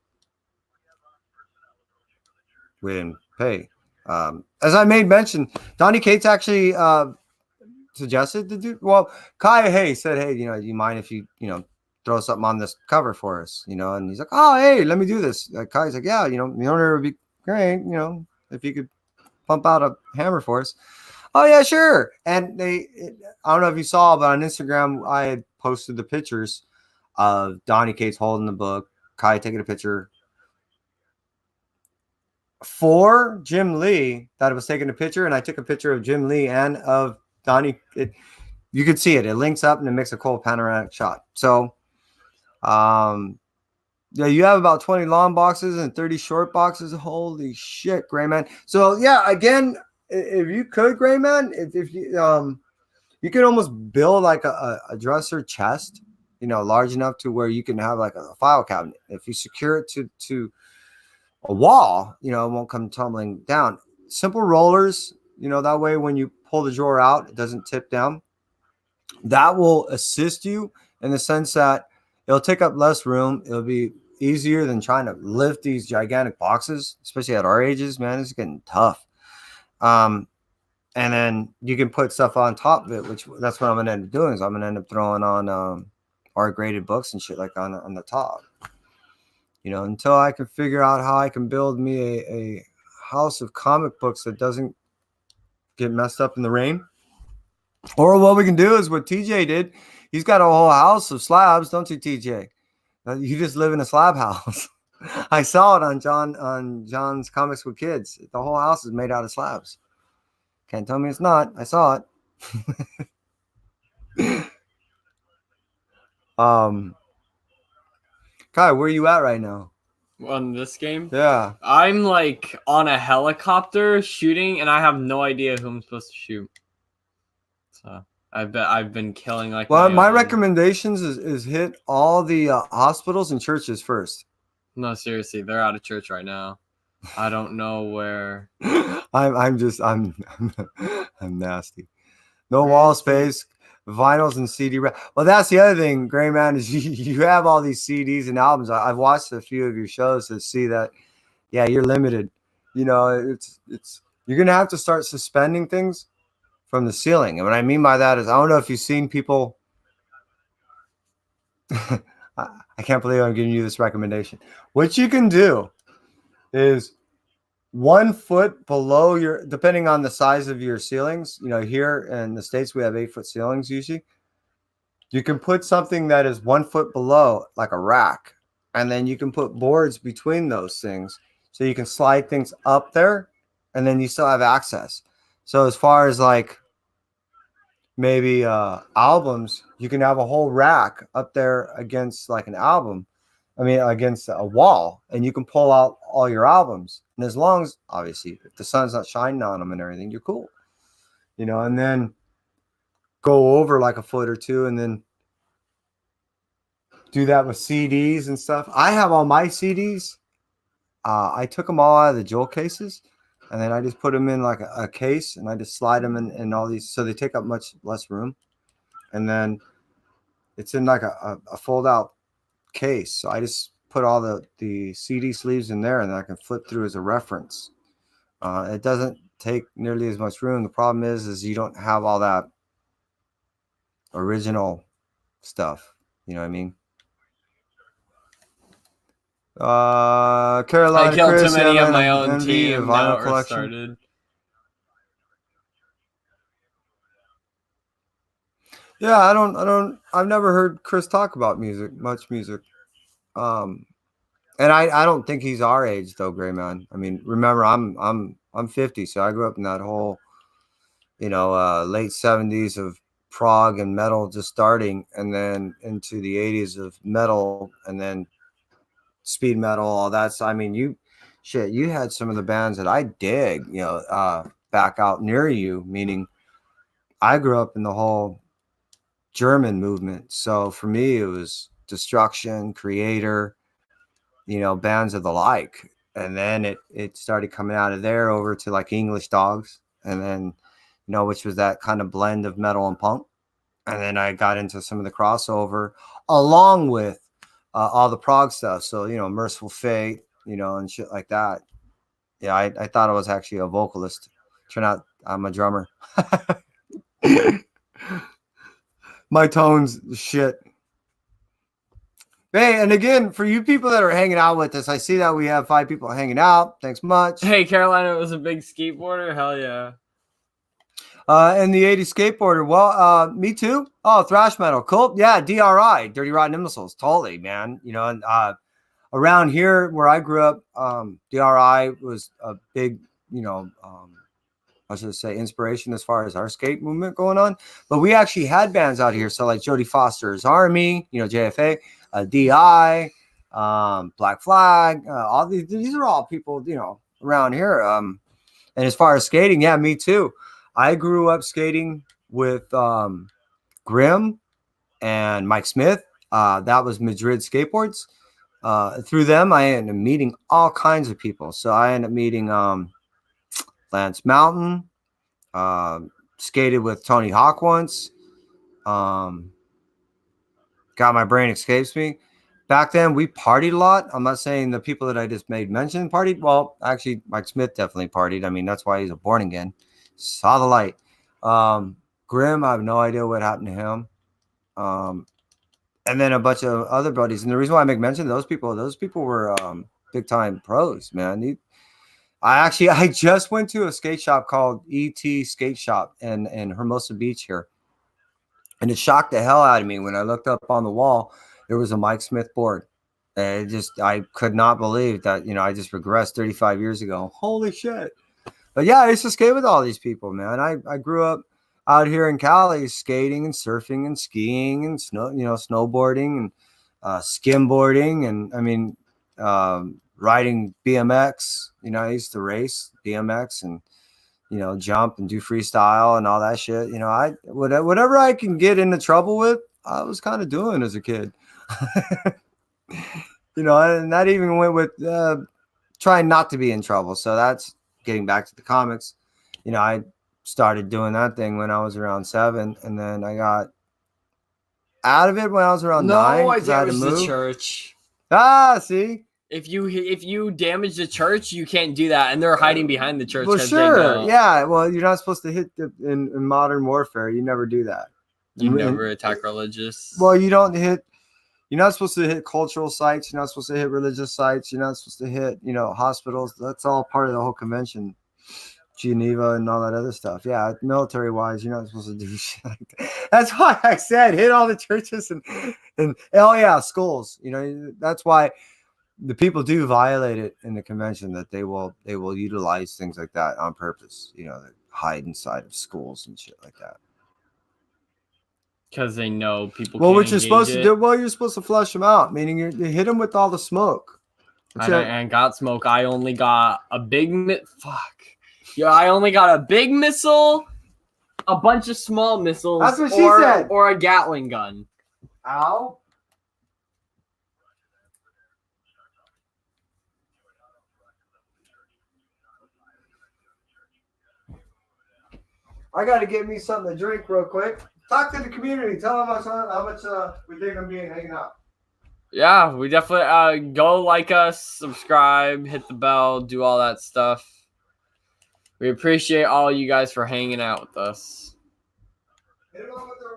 we didn't pay. As I made mention, Donnie Cates actually suggested to do. Well, Kai said, hey, do you mind if you throw something on this cover for us? And he's like, oh, hey, let me do this. Kai's like, yeah, the owner would be great, if you could pump out a hammer for us. Oh yeah, sure. And I don't know if you saw, but on Instagram I had posted the pictures of Donnie Cates holding the book, Kai taking a picture for Jim Lee that was taking a picture, and I took a picture of Jim Lee and of Donnie. You could see it. It links up and it makes a cool panoramic shot. So, yeah, you have about 20 long boxes and 30 short boxes. Holy shit, Gray Man. So yeah, again, if you could, Gray Man, if you you could almost build like a dresser chest, large enough to where you can have like a file cabinet. If you secure it to a wall, it won't come tumbling down. Simple rollers, that way when you pull the drawer out, it doesn't tip down. That will assist you in the sense that it'll take up less room. It'll be easier than trying to lift these gigantic boxes, especially at our ages, man. It's getting tough. And then you can put stuff on top of it, which that's what I'm gonna end up doing. Is I'm gonna end up throwing on our graded books and shit like on the top. Until I can figure out how I can build me a house of comic books that doesn't get messed up in the rain. Or what we can do is what TJ did. He's got a whole house of slabs, don't you, TJ? You just live in a slab house. I saw it on John's Comics with Kids. The whole house is made out of slabs. Can't tell me it's not. I saw it. Kai, where are you at right now?
On this game?
Yeah.
I'm like on a helicopter shooting, and I have no idea who I'm supposed to shoot. So I've been killing like.
Well, my recommendations is hit all the hospitals and churches first.
No, seriously, they're out of church right now. I don't know where.
I'm nasty. No wall space, vinyls and CD. Well, that's the other thing, Gray Man, is you have all these CDs and albums. I've watched a few of your shows to see that. Yeah, you're limited. It's you're gonna have to start suspending things from the ceiling. And what I mean by that is, I don't know if you've seen people. I can't believe I'm giving you this recommendation. What you can do is 1 foot below your, depending on the size of your ceilings, here in the States, we have 8-foot ceilings usually. You can put something that is 1 foot below, like a rack, and then you can put boards between those things. So you can slide things up there, and then you still have access. So as far as like maybe albums, you can have a whole rack up there against like an album. Against a wall, and you can pull out all your albums. And as long as, obviously, if the sun's not shining on them and everything, you're cool. And then go over like a foot or two, and then do that with CDs and stuff. I have all my CDs. I took them all out of the jewel cases, and then I just put them in like a case, and I just slide them in all these, so they take up much less room. And then it's in like a fold out case. So I just put all the CD sleeves in there, and then I can flip through as a reference. It doesn't take nearly as much room. The problem is you don't have all that original stuff. You know what I mean? Carolina
I killed
Chris,
too many
yeah,
of my
man,
own
envy the
team.
vinyl
Now it
collection.
restarted.
Yeah, I've never heard Chris talk about much music. And I don't think he's our age though, Gray Man. I mean, remember I'm 50, so I grew up in that whole, late 70s of prog and metal just starting, and then into the 80s of metal, and then speed metal, all that. So I mean, you had some of the bands that I dig, back out near you, meaning I grew up in the whole German movement. So for me, it was Destruction, Creator, bands of the like. And then it started coming out of there over to like English Dogs. And then, which was that kind of blend of metal and punk. And then I got into some of the crossover along with all the prog stuff. So, Merciful Fate, and shit like that. Yeah, I thought I was actually a vocalist. Turned out I'm a drummer. My tone's shit. Hey, and again, for you people that are hanging out with us, I see that we have 5 people hanging out. Thanks much.
Hey, Carolina was a big skateboarder. Hell yeah.
And the 80s skateboarder. Well, me too. Oh, thrash metal. Cool. Yeah, DRI, Dirty Rotten Imbeciles. Totally, man. And around here where I grew up, DRI was a big, I should say inspiration as far as our skate movement going on. But we actually had bands out here. So like Jodie Foster's Army, JFA, DI, Black Flag, all these are all people, around here. And as far as skating, yeah, me too. I grew up skating with Grim and Mike Smith. That was Madrid Skateboards. Through them, I ended up meeting all kinds of people. So I ended up meeting Lance Mountain, skated with Tony Hawk once. God, my brain escapes me. Back then, we partied a lot. I'm not saying the people that I just made mention partied. Well, actually, Mike Smith definitely partied. I mean, that's why he's a born again. Saw the light. Grim, I have no idea what happened to him. And then a bunch of other buddies. And the reason why I make mention of those people were big time pros, man. I just went to a skate shop called ET Skate Shop in Hermosa Beach here. And it shocked the hell out of me when I looked up on the wall. There was a Mike Smith board. I could not believe that, I just regressed 35 years ago. Holy shit. But yeah, I used to skate with all these people, man. I grew up out here in Cali skating and surfing and skiing and snowboarding and skimboarding. And I mean, riding BMX, I used to race BMX and, jump and do freestyle and all that shit. Whatever I can get into trouble with, I was kind of doing as a kid. And that even went with trying not to be in trouble. So that's getting back to the comics. I started doing that thing when I was around 7, and then I got out of it when I was around 9.
No, I think it was the church.
See?
If you damage the church, you can't do that, and they're hiding behind the church.
Well, sure, yeah. Well, you're not supposed to hit in modern warfare. You never do that.
You never attack religious.
Well, you don't hit. You're not supposed to hit cultural sites. You're not supposed to hit religious sites. You're not supposed to hit, hospitals. That's all part of the whole convention, Geneva and all that other stuff. Yeah, military-wise, you're not supposed to do shit like that. That's why I said hit all the churches and oh yeah, schools. That's why the people do violate it in the convention, that they will utilize things like that on purpose, that hide inside of schools and shit like that.
Because they know people.
Well, what you're supposed to do? Well, you're supposed to flush them out, meaning you hit them with all the smoke.
I got smoke. I only got a big I only got a big missile, a bunch of small missiles.
That's what she said.
Or a Gatling gun.
Ow. I got to get me something to drink real quick. Talk to the community. Tell them how much we think I'm being hanging out.
Yeah, we definitely go like us, subscribe, hit the bell, do all that stuff. We appreciate all you guys for hanging out with us.
Hit them up with their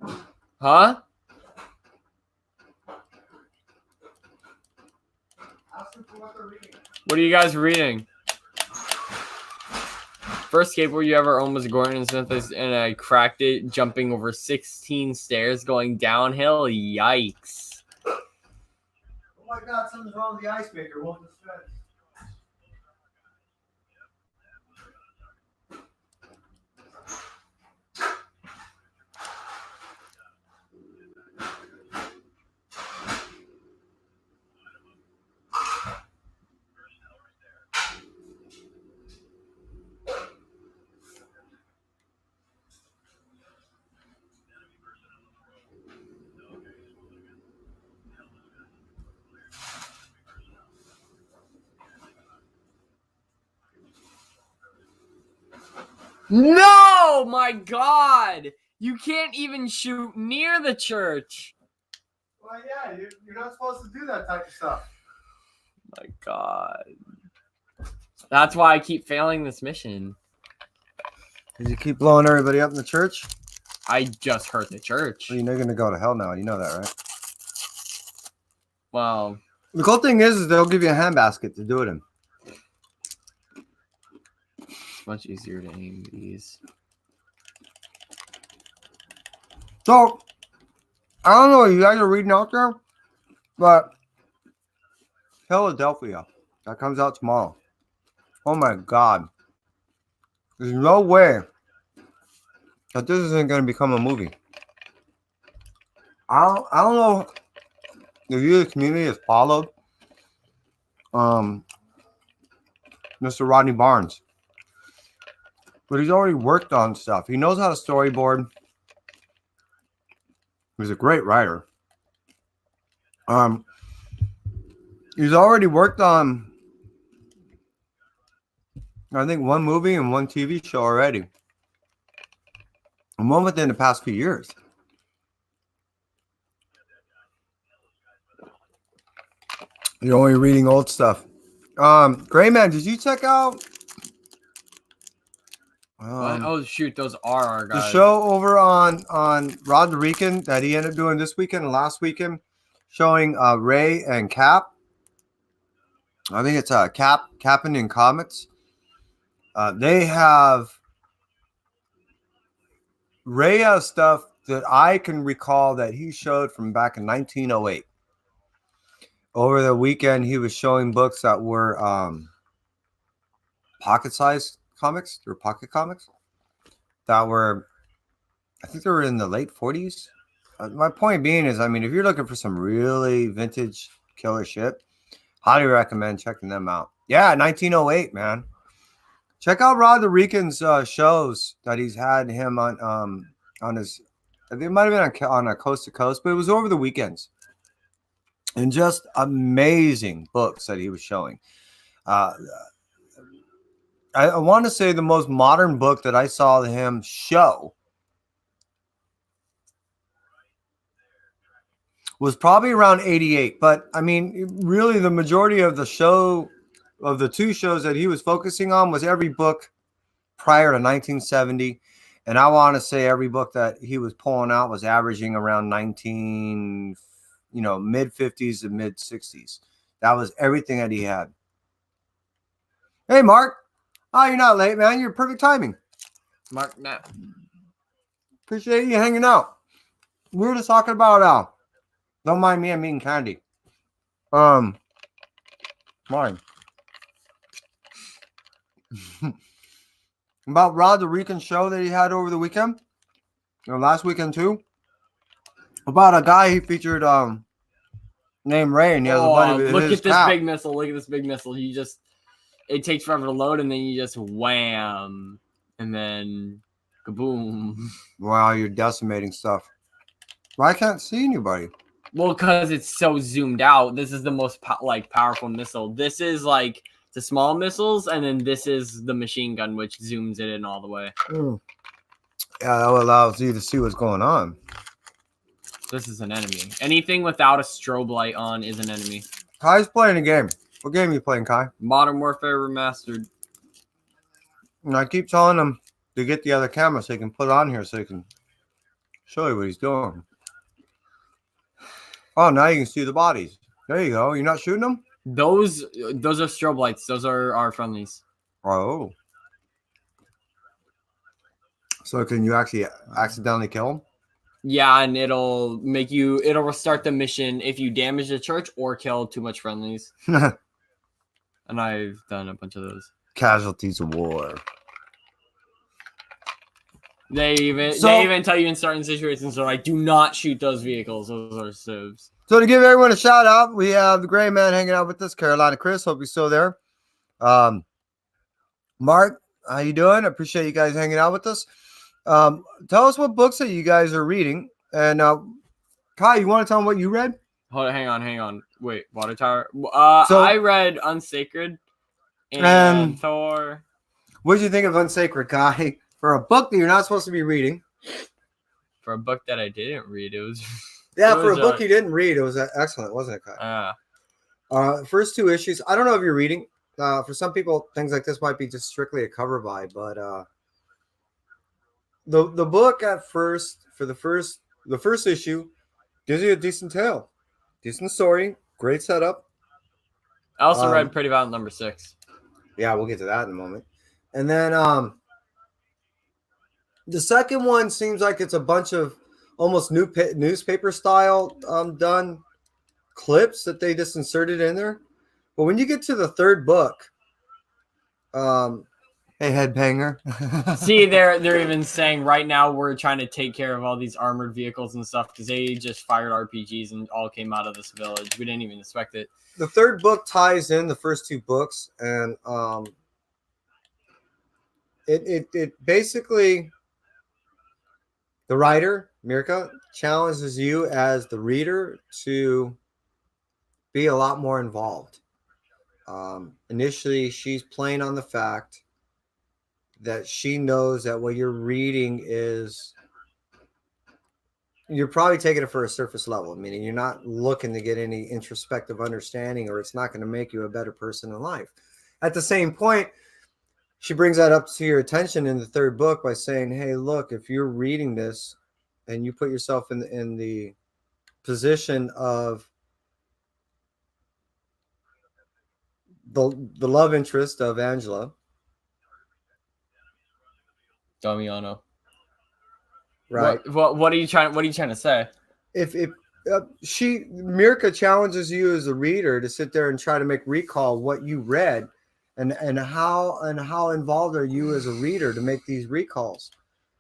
reading.
Huh?
Ask them for what they're reading.
What are you guys reading? First skateboard you ever owned was Gordon & Smith, and I cracked it jumping over 16 stairs going downhill. Yikes.
Oh my God, something's wrong with the ice maker. Won't dispense.
No, my God. You can't even shoot near the church.
Well, yeah, you're not supposed to do that type of stuff.
My God. That's why I keep failing this mission.
Did you keep blowing everybody up in the church?
I just hurt the church.
Well, you're going to go to hell now. You know that, right?
Well,
the cool thing is they'll give you a handbasket to do it in.
it's much easier to aim these.
So, I don't know what you guys are reading out there, but Philadelphia, that comes out tomorrow. Oh my God. There's no way that this isn't going to become a movie. I don't know if you, the community, has followed Mr. Rodney Barnes, but he's already worked on stuff. He knows how to storyboard. He's a great writer. He's already worked on, I think, one movie and one TV show already. And one within the past few years. You're only reading old stuff. Gray Man, did you check out
Oh shoot, those are our guys.
the show over on Rod the Rican that he ended up doing this weekend and last weekend, showing Ray and Cap? I think it's Cap'n in Comics. They have Ray has stuff that I can recall that he showed from back in 1908. Over the weekend, he was showing books that were pocket-sized comics. They were pocket comics that were, I think they were in the late 40s. My point being is, I mean, if you're looking for some really vintage killer shit, highly recommend checking them out. Yeah, 1908, man. Check out Rod the Rican's shows that he's had him on his. It might have been on a coast to coast, but it was over the weekends. And just amazing books that he was showing. I want to say the most modern book that I saw him show was probably around 88. But I mean, really the majority of the show, of the two shows that he was focusing on, was every book prior to 1970. And I want to say every book that he was pulling out was averaging around mid 50s and mid 60s. That was everything that he had. Hey, Mark. Oh, you're not late, man. You're perfect timing.
Mark, no.
Appreciate you hanging out. We were just talking about don't mind me, I'm eating candy. Mine. About Rod the Rican show that he had over the weekend. Last weekend too. About a guy he featured named Ray, and he has a buddy with
look
his
at this
cap.
big missile. Look at this big missile. it takes forever to load, and then you just wham, and then kaboom.
Wow, you're decimating stuff. Well, I can't see anybody.
Well, because it's so zoomed out. This is the most powerful missile. This is like the small missiles, and then this is the machine gun, which zooms it in all the way.
Yeah, that allows you to see what's going on.
This is an enemy. Anything without a strobe light on is an enemy.
Kai's playing a game. What game are you playing, Kai?
Modern Warfare Remastered.
And I keep telling him to get the other camera so he can put it on here so he can show you what he's doing. Oh, now you can see the bodies. There you go. You're not shooting them?
Those are strobe lights. Those are our friendlies.
Oh. So can you actually accidentally kill them?
Yeah, and it'll restart the mission if you damage the church or kill too much friendlies. And I've done a bunch of those.
Casualties of war.
They even tell you in certain situations, they're like, do not shoot those vehicles. Those are civs.
So to give everyone a shout out, we have the Gray Man hanging out with us, Carolina Chris. Hope you're still there. Mark, how you doing? I appreciate you guys hanging out with us. Tell us what books that you guys are reading. And Kai, you want to tell them what you read?
Hold on, hang on. Wait, Water Tower.
So-
I read Unsacred and Thor.
What did you think of Unsacred, Kai? For a book that you're not supposed to be reading.
For a book that I didn't read, it was.
Yeah,
it
for a
was,
book you didn't read, it was excellent, wasn't it, Kai? First two issues. I don't know if you're reading. For some people, things like this might be just strictly a cover buy, but the book at first, for the first issue, gives you a decent tale, decent story, great setup.
I also read Pretty Violent number 6.
Yeah, we'll get to that in a moment. And then the second one seems like it's a bunch of almost newspaper style done clips that they just inserted in there. But when you get to the third book, hey headbanger.
See, they're even saying right now we're trying to take care of all these armored vehicles and stuff because they just fired RPGs and all came out of this village. We didn't even expect it.
The third book ties in the first two books, and it basically, the writer Mirka challenges you as the reader to be a lot more involved. Initially, she's playing on the fact that she knows that what you're reading is, you're probably taking it for a surface level, meaning you're not looking to get any introspective understanding, or it's not going to make you a better person in life. At the same point, she brings that up to your attention in the third book by saying, hey, look, if you're reading this and you put yourself in the position of the love interest of Angela,
Damiano.
right?
What are you trying to say?
If Mirka challenges you as a reader to sit there and try to make recall what you read, and how involved are you as a reader to make these recalls?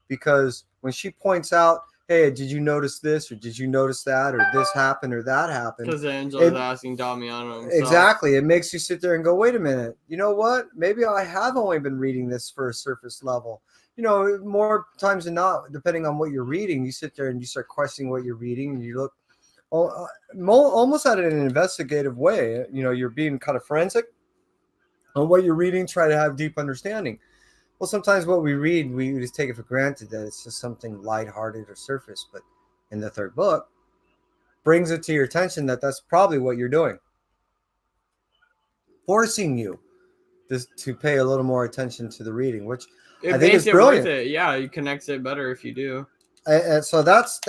Because when she points out, hey, did you notice this, or did you notice that, or this happened or that happened?
Because Angela's asking Damiano himself.
Exactly. It makes you sit there and go, wait a minute, you know what? Maybe I have only been reading this for a surface level. You know, more times than not, depending on what you're reading, you sit there and you start questioning what you're reading, and you look almost at it in an investigative way. You know, you're being kind of forensic on what you're reading, try to have deep understanding. Well, sometimes what we read, we just take it for granted that it's just something lighthearted or surface. But in the third book, brings it to your attention that that's probably what you're doing, forcing you to pay a little more attention to the reading, which I think is brilliant.
Worth it. Yeah, it connects it better if you do.
And so that's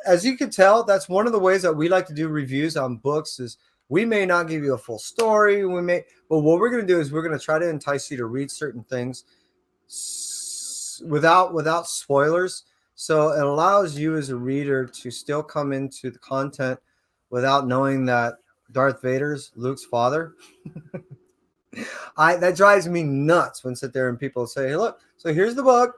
as you can tell, that's one of the ways that we like to do reviews on books. Is we may not give you a full story, but what we're going to do is we're going to try to entice you to read certain things without spoilers. So it allows you as a reader to still come into the content without knowing that Darth Vader's Luke's father. That drives me nuts when sit there and people say, hey, look, so here's the book.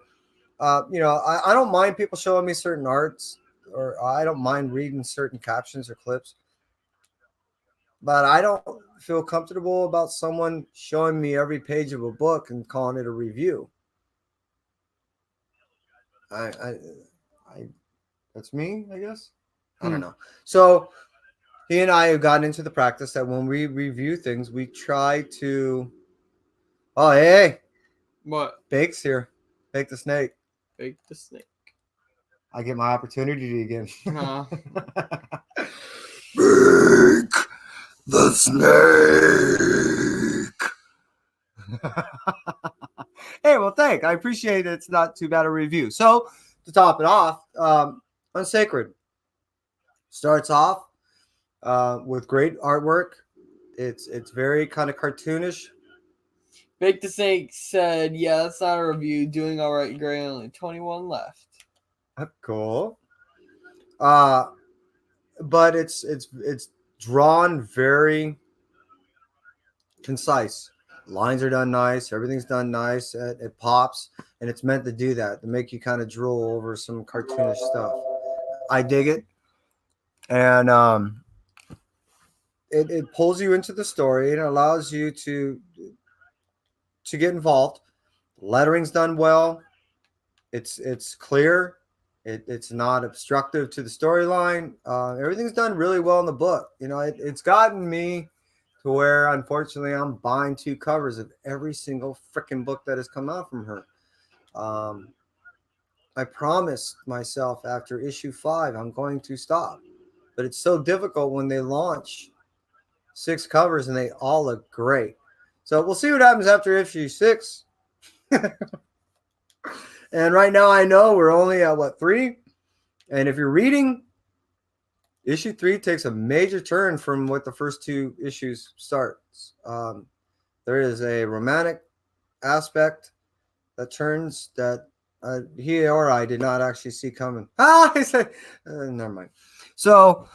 I don't mind people showing me certain arts, or I don't mind reading certain captions or clips. But I don't feel comfortable about someone showing me every page of a book and calling it a review. I that's me, I guess. I don't know. So he and I have gotten into the practice that when we review things, we try to. Oh, hey,
What?
Bake's here. Bake the snake.
Bake the snake.
I get my opportunity again.
Huh.
Bake the snake. Hey, well, thank. I appreciate it. It's not too bad a review. So to top it off, Unsacred starts off with great artwork. It's very kind of cartoonish.
Bake the snake said, "Yeah, that's not a review. Doing all right, Gray. Only 21 left."
Cool. But it's drawn very concise. Lines are done nice. Everything's done nice. It pops, and it's meant to do that to make you kind of drool over some cartoonish stuff. I dig it, and it pulls you into the story and it allows you to get involved. Lettering's done well. It's clear. It's not obstructive to the storyline. Everything's done really well in the book. You know, it's gotten me to where, unfortunately, I'm buying 2 covers of every single freaking book that has come out from her. I promised myself after issue 5 I'm going to stop, but it's so difficult when they launch 6 covers and they all look great. So we'll see what happens after issue 6. And right now I know we're only at 3? And if you're reading, issue 3 takes a major turn from what the first 2 issues starts. There is a romantic aspect that turns that he or I did not actually see coming. I said, never mind. So,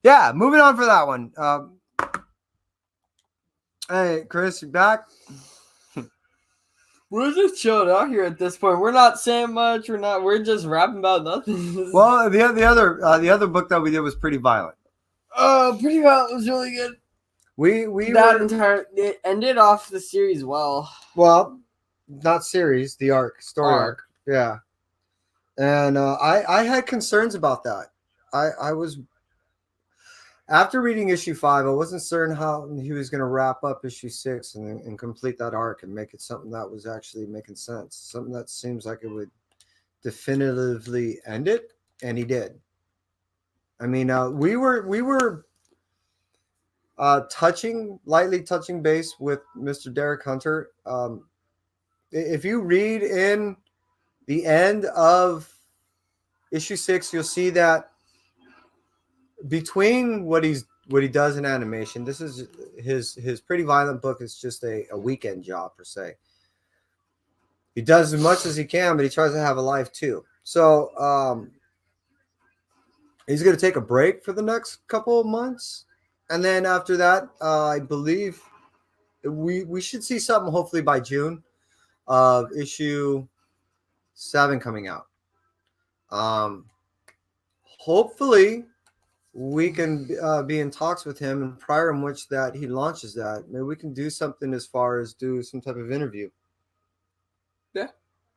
yeah, moving on for that one. Hey, Chris, you back?
We're just chilling out here at this point. We're not saying much. We're just rapping about nothing.
Well, the other book that we did was pretty violent.
Pretty well. It was really good. It ended off the series well.
Well, not series, the story arc. Yeah. And I had concerns about that. I was, after reading issue 5, I wasn't certain how he was going to wrap up issue 6 and complete that arc and make it something that was actually making sense. Something that seems like it would definitively end it, and he did. I mean, we were lightly touching base with Mr. Derek Hunter. If you read in the end of issue 6, you'll see that between what he does in animation, this is his pretty violent book is just a weekend job per se. He does as much as he can, but he tries to have a life too. So he's going to take a break for the next couple of months, and then after that, I believe we should see something hopefully by June of issue 7 coming out. Hopefully we can be in talks with him, and prior in which that he launches that, maybe we can do something as far as do some type of interview.
Yeah,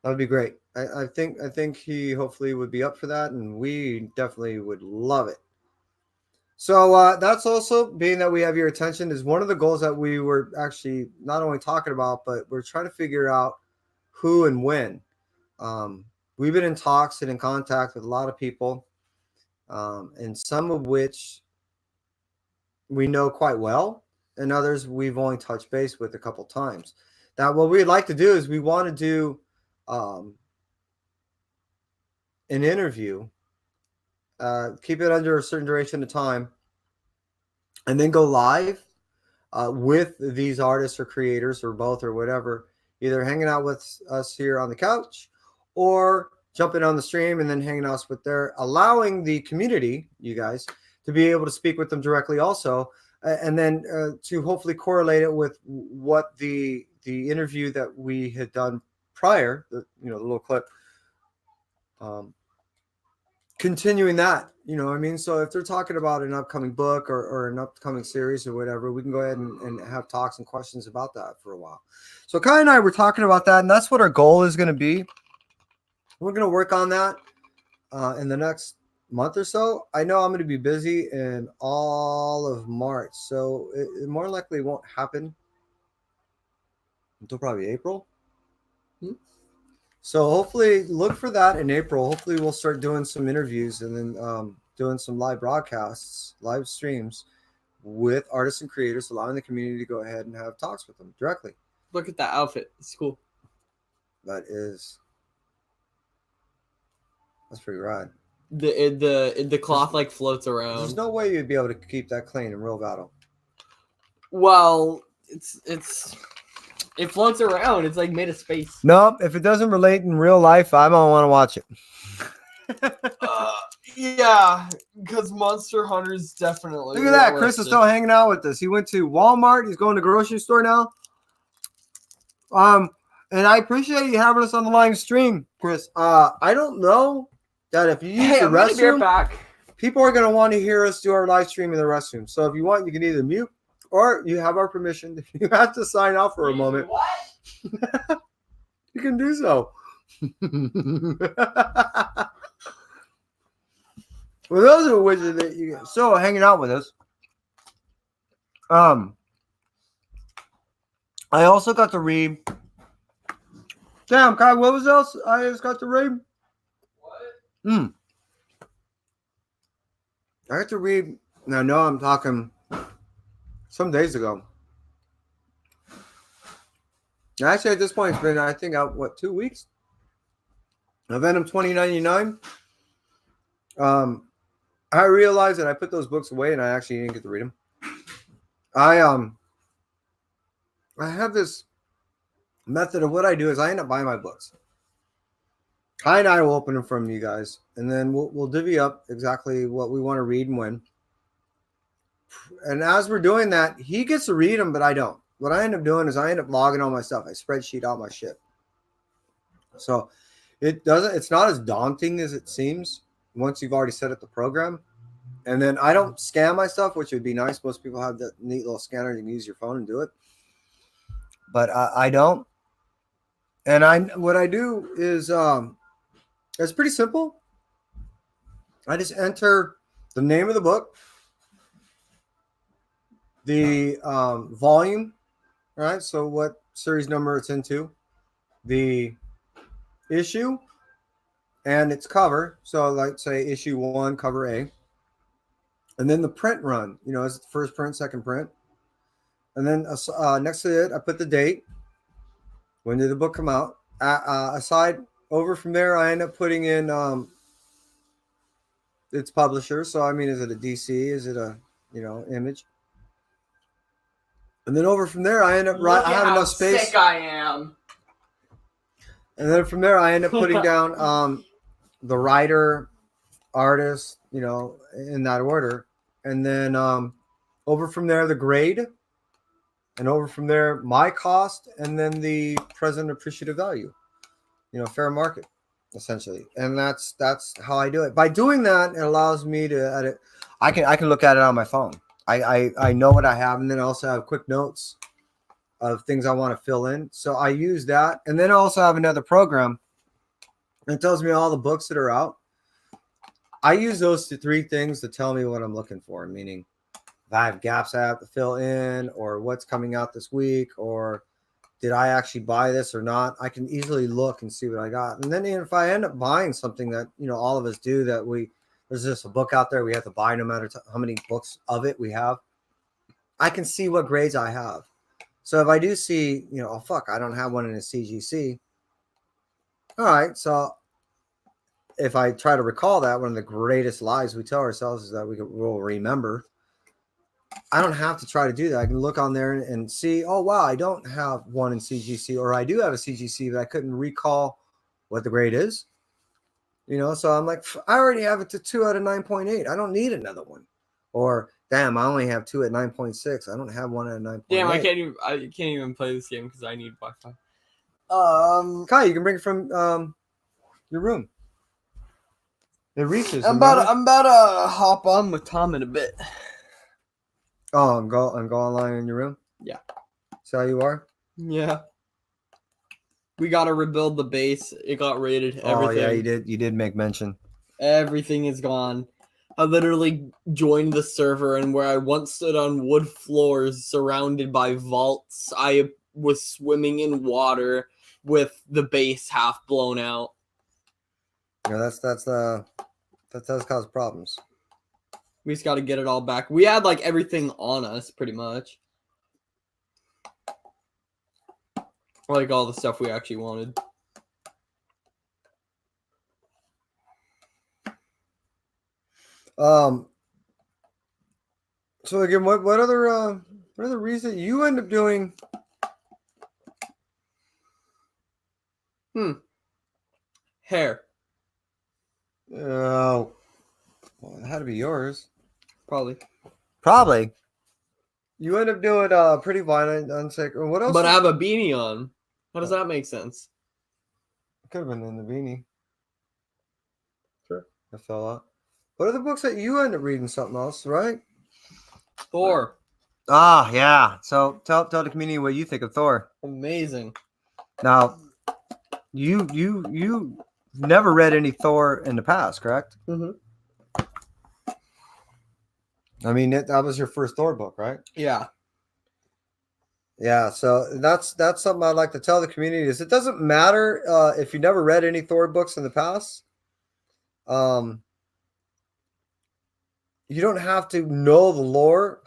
that would be great. I think he hopefully would be up for that, and we definitely would love it. So that's also, being that we have your attention, is one of the goals that we were actually not only talking about, but we're trying to figure out who and when. We've been in talks and in contact with a lot of people, and some of which we know quite well, and others we've only touched base with a couple times. Now, what we'd like to do is we want to do an interview, keep it under a certain duration of time, and then go live with these artists or creators or both or whatever, either hanging out with us here on the couch or jumping on the stream and then hanging out with allowing the community, you guys, to be able to speak with them directly also, and then to hopefully correlate it with what the interview that we had done prior, the little clip, continuing that, you know what I mean? So if they're talking about an upcoming book or an upcoming series or whatever, we can go ahead and have talks and questions about that for a while. So Kai and I were talking about that, and that's what our goal is going to be. We're going to work on that in the next month or so. I know I'm going to be busy in all of March, so it more likely won't happen until probably April. So hopefully look for that in April. Hopefully we'll start doing some interviews and then doing some live broadcasts, live streams with artists and creators, allowing the community to go ahead and have talks with them directly.
Look at that outfit. It's cool.
That's pretty rad.
The cloth like floats around.
There's no way you'd be able to keep that clean in real battle.
Well, it floats around. It's like made of space.
Nope. If it doesn't relate in real life, I don't want to watch it.
Yeah, because Monster Hunter's definitely.
Look at that. Chris is still hanging out with us. He went to Walmart. He's going to the grocery store now. And I appreciate you having us on the live stream, Chris. I don't know that if you use the restroom, people are going to want to hear us do our live stream in the restroom. So if you want, you can either mute or you have our permission. If you have to sign off for a moment, you can do so. Well, those are widgets that you get. So hanging out with us. I also got to read. Damn, Kai, what was else I just got to read? What? I got to read. Now, no, I'm talking some days ago. Actually, at this point, it's been, I think, out, 2 weeks? Venom 2099. I realized that I put those books away and I actually didn't get to read them. I have this method of what I do is I end up buying my books. Kai and I will open them from you guys, and then we'll divvy up exactly what we want to read and when. And as we're doing that, he gets to read them, but I don't. What I end up doing is I end up logging all my stuff. I spreadsheet out my shit. So it's not as daunting as it seems once you've already set up the program. And then I don't scan my stuff, which would be nice. Most people have that neat little scanner. You can use your phone and do it. But I don't. And what I do is it's pretty simple. I just enter the name of the book, the volume, right? So what series number it's into, the issue, and its cover. So like say issue 1, cover A. And then the print run, is it the first print, second print? And then next to it, I put the date. When did the book come out? Aside over from there, I end up putting in its publisher. So I mean, is it a DC? Is it a Image? And then over from there, I end up I have enough space.
Sick I am.
And then from there, I end up putting down the writer, artist, in that order. And then over from there, the grade. And over from there, my cost. And then the present appreciative value. Fair market, essentially. And that's how I do it. By doing that, it allows me to edit. I can look at it on my phone. I know what I have. And then I also have quick notes of things I want to fill in. So I use that. And then I also have another program that tells me all the books that are out. I use those 3 things to tell me what I'm looking for, meaning if I have gaps I have to fill in or what's coming out this week or did I actually buy this or not? I can easily look and see what I got. And then if I end up buying something that, all of us do there's just a book out there we have to buy no matter how many books of it we have, I can see what grades I have. So if I do see, oh, fuck, I don't have one in a CGC. All right. So if I try to recall that, one of the greatest lies we tell ourselves is that we'll remember. I don't have to try to do that. I can look on there and see, oh, wow, I don't have one in CGC, or I do have a CGC, but I couldn't recall what the grade is. So I'm like, I already have it to 2 out of 9.8. I don't need another one. Or, damn, I only have 2 at 9.6. I don't have 1 at 9.8.
Damn, I can't even play this game because I need Wi-Fi.
Kai, you can bring it from your room. It reaches.
I'm about to hop on with Tom in a bit.
Oh, and go online in your room.
Yeah.
See how you are.
Yeah. We gotta rebuild the base. It got raided. Everything.
Oh yeah, you did make mention.
Everything is gone. I literally joined the server, and where I once stood on wood floors surrounded by vaults, I was swimming in water with the base half blown out.
Yeah, that does cause problems.
We just got to get it all back. We had like everything on us, pretty much. Like all the stuff we actually wanted.
So again, what other reason you end up doing?
Hair.
Oh, well, it had to be yours.
Probably.
You end up doing pretty violent, unsacred. What else?
But I have a beanie on. How does that make sense?
Could have been in the beanie.
Sure.
I fell out. What are the books that you end up reading? Something else, right?
Thor.
Ah, yeah. So tell the community what you think of Thor.
Amazing.
Now, you never read any Thor in the past, correct?
Mm-hmm.
I mean, that was your first Thor book, right?
Yeah.
Yeah. So that's something I'd like to tell the community is it doesn't matter if you never read any Thor books in the past. You don't have to know the lore.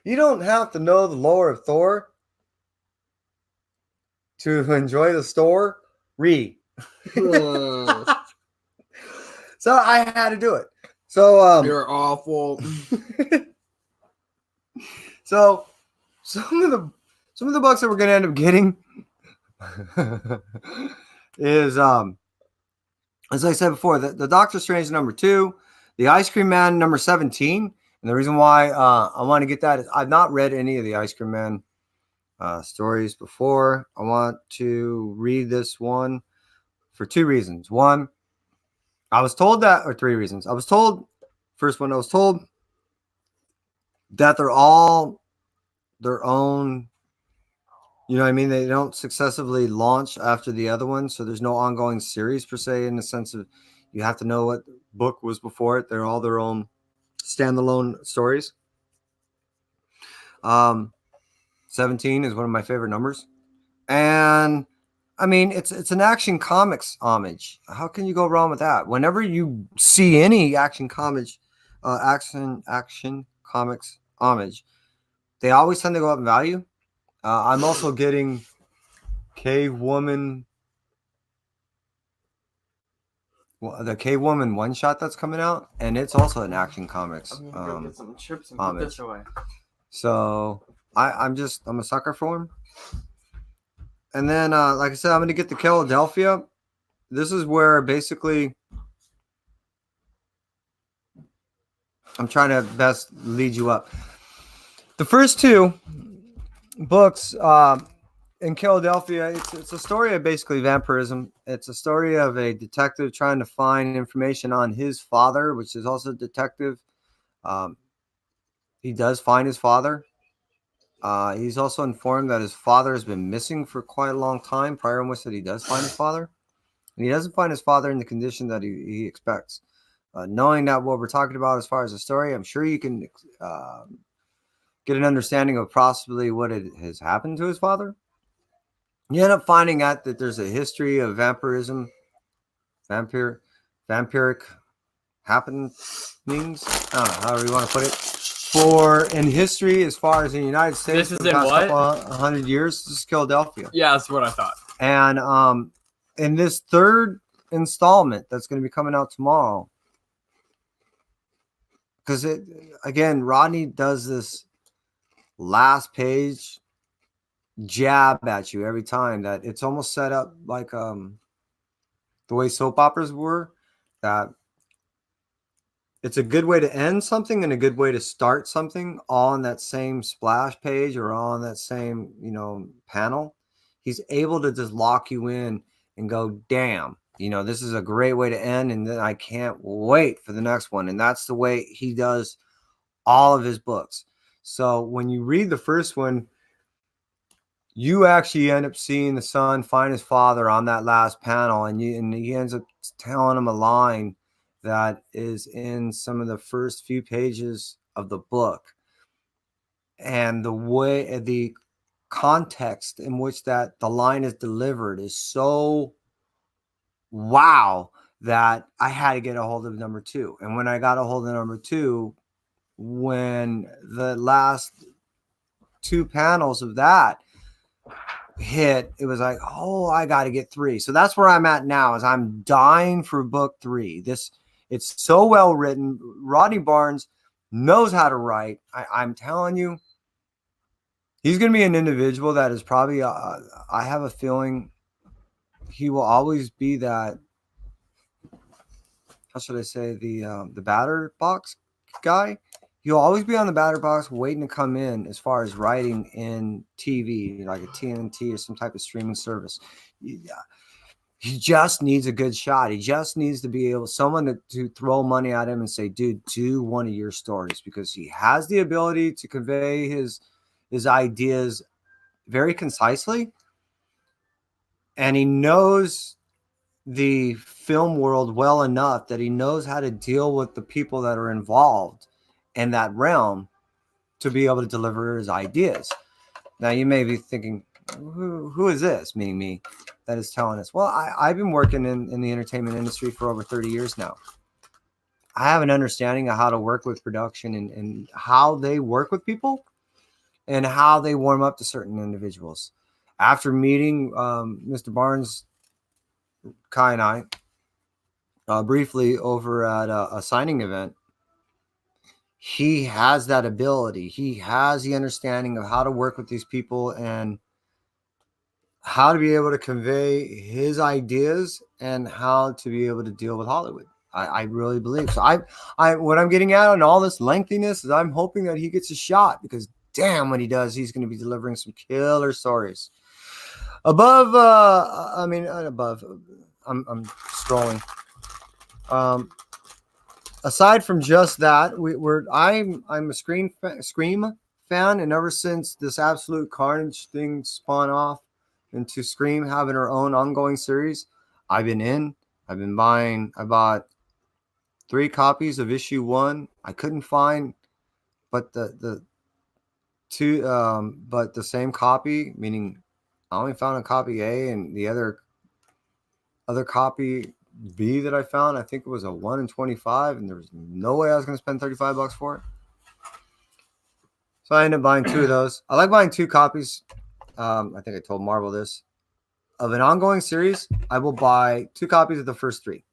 You don't have to know the lore of Thor to enjoy the story. So I had to do it. So
You're awful.
So some of the books that we're gonna end up getting is as I said before, the Doctor Strange #2, the Ice Cream Man #17. And the reason why I want to get that is I've not read any of the Ice Cream Man stories before. I want to read this one for two reasons. One, I was told that, or three reasons. First one, I was told that they're all their own, you know what I mean? They don't successively launch after the other one. So there's no ongoing series per se, in the sense of you have to know what book was before it. They're all their own standalone stories. 17 is one of my favorite numbers. And I mean, it's an Action Comics homage. How can you go wrong with that? Whenever you see any Action Comics homage, they always tend to go up in value. I'm also getting Cave Woman, the Cave Woman one shot that's coming out, and it's also an Action Comics
I'm gonna go get some chips and
homage.
put this away.
So I'm a sucker for him. And then, like I said, I'm going to get the Philadelphia. This is where basically I'm trying to best lead you up. The first two books in Philadelphia, it's a story of basically vampirism. It's a story of a detective trying to find information on his father, which is also a detective. He does find his father. He's also informed that his father has been missing for quite a long time, prior in which that he does find his father. And he doesn't find his father in the condition that he expects. Knowing that what we're talking about as far as the story, I'm sure you can get an understanding of possibly what has happened to his father. You end up finding out that there's a history of vampirism, vampiric happenings. I don't know, however you want to put it. In history, as far as in the United States,
This is
for the
in
past
what?
100 years, this is Philadelphia.
Yeah, that's what I thought.
And in this third installment that's going to be coming out tomorrow, because again, Rodney does this last page jab at you every time, that it's almost set up like the way soap operas were, that it's a good way to end something and a good way to start something all on that same splash page or on that same, panel. He's able to just lock you in and go, damn, this is a great way to end, and then I can't wait for the next one. And that's the way he does all of his books. So when you read the first one, you actually end up seeing the son find his father on that last panel, and he ends up telling him a line that is in some of the first few pages of the book. And the context in which the line is delivered is so wow that I had to get a hold of number 2. And when I got a hold of number 2, when the last 2 panels of that hit, it was like, oh, I got to get 3. So that's where I'm at now, is I'm dying for book 3. It's so well written. Rodney Barnes knows how to write. I'm telling you, he's going to be an individual that is probably, I have a feeling he will always be that, how should I say, the batter box guy. He'll always be on the batter box waiting to come in as far as writing in TV, like a TNT or some type of streaming service. He just needs a good shot. He just needs to be someone to throw money at him and say, dude, do one of your stories, because he has the ability to convey his ideas very concisely. And he knows the film world well enough that he knows how to deal with the people that are involved in that realm to be able to deliver his ideas. Now, you may be thinking, who is this, meaning me, that is telling us? Well, I've been working in the entertainment industry for over 30 years now. I have an understanding of how to work with production and how they work with people and how they warm up to certain individuals. After meeting Mr. Barnes, Kai and I, briefly over at a signing event, he has that ability. He has the understanding of how to work with these people and how to be able to convey his ideas and how to be able to deal with Hollywood. I really believe so. What I'm getting at on all this lengthiness is I'm hoping that he gets a shot, because damn, when he does, he's going to be delivering some killer stories. Above, above. I'm scrolling. Aside from just that, I'm a Scream fan, and ever since this Absolute Carnage thing spun off into Scream having her own ongoing series, I've been buying. I bought 3 copies of issue 1. I couldn't find, but the same copy, meaning I only found a copy A, and the other copy B that I found, I think it was a 1 in 25, and there was no way I was going to spend $35 for it. So I ended up buying 2 of those. I like buying 2 copies. I think I told Marvel this. Of an ongoing series, I will buy 2 copies of the first 3.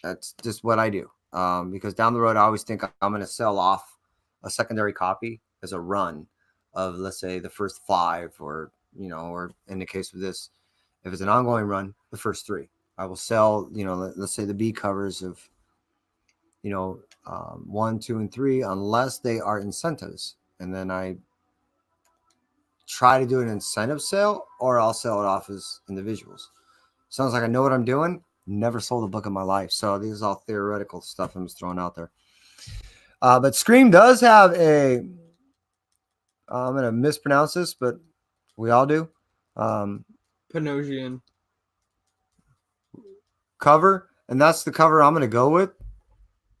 That's just what I do. Because down the road, I always think I'm going to sell off a secondary copy as a run of, let's say, the first 5, or in the case of this, if it's an ongoing run, the first 3. I will sell, let's say the B covers of, 1, 2, and 3, unless they are incentives. And then I try to do an incentive sale, or I'll sell it off as individuals. Sounds like I know what I'm doing. Never sold a book in my life. So this is all theoretical stuff I'm just throwing out there. But Scream does have I'm going to mispronounce this, but we all do.
Panosian
cover, and that's the cover I'm going to go with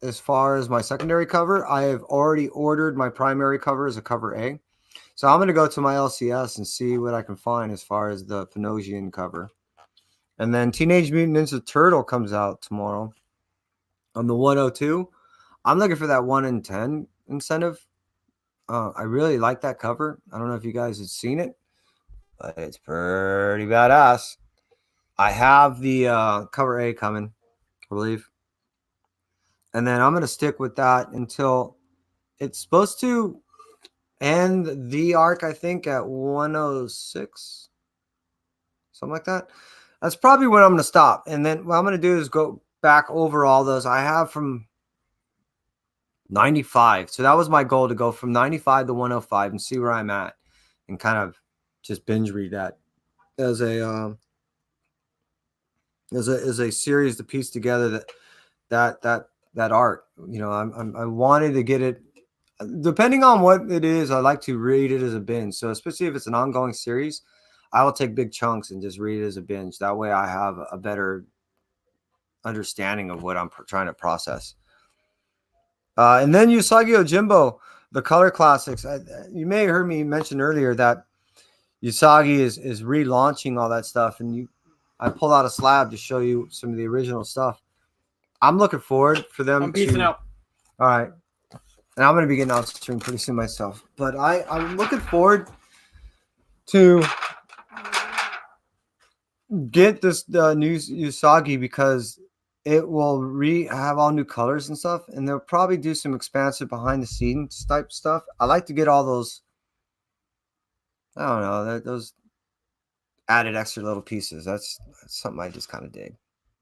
as far as my secondary cover. I have already ordered my primary cover as a cover A, so I'm going to go to my LCS and see what I can find as far as the Panosian cover. And then Teenage Mutant Ninja Turtle comes out tomorrow on the 102. I'm looking for that 1 in 10 incentive. I really like that cover. I don't know if you guys have seen it, but it's pretty badass. I have the cover A coming, I believe. And then I'm going to stick with that until it's supposed to end the arc, I think, at 106. Something like that. That's probably when I'm going to stop. And then what I'm going to do is go back over all those I have from 95. So that was my goal, to go from 95 to 105 and see where I'm at, and kind of just binge read that as a is a series to piece together that art. You know, I wanted to get it. Depending on what it is, I like to read it as a binge. So especially if it's an ongoing series, I will take big chunks and just read it as a binge. That way, I have a better understanding of what I'm trying to process. And then Usagi Ojimbo, the color classics. You may have heard me mention earlier that Usagi is relaunching all that stuff, and I pulled out a slab to show you some of the original stuff. I'm looking forward for them
I'm peacing out.
All right, and I'm going to be getting out stream pretty soon myself, but I'm looking forward to get this new Usagi because it will have all new colors and stuff, and they'll probably do some expansive behind the scenes type stuff. I like to get all those. I don't know, those added extra little pieces. That's something I just kind of dig.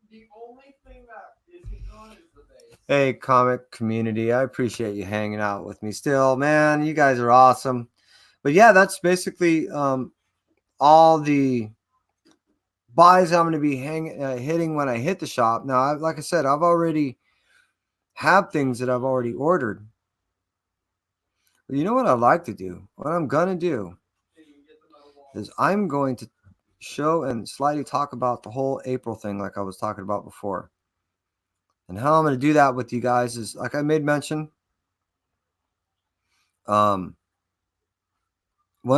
The only thing that isn't gone is the base.
Hey, comic community, I appreciate you hanging out with me still, man. You guys are awesome. But yeah, that's basically all the buys I'm going to be hitting when I hit the shop. Now, like I said, I've already have things that I've already ordered. But you know what I like to do? What I'm going to do is I'm going to show and slightly talk about the whole April thing like I was talking about before. And how I'm going to do that with you guys is, like I made mention, one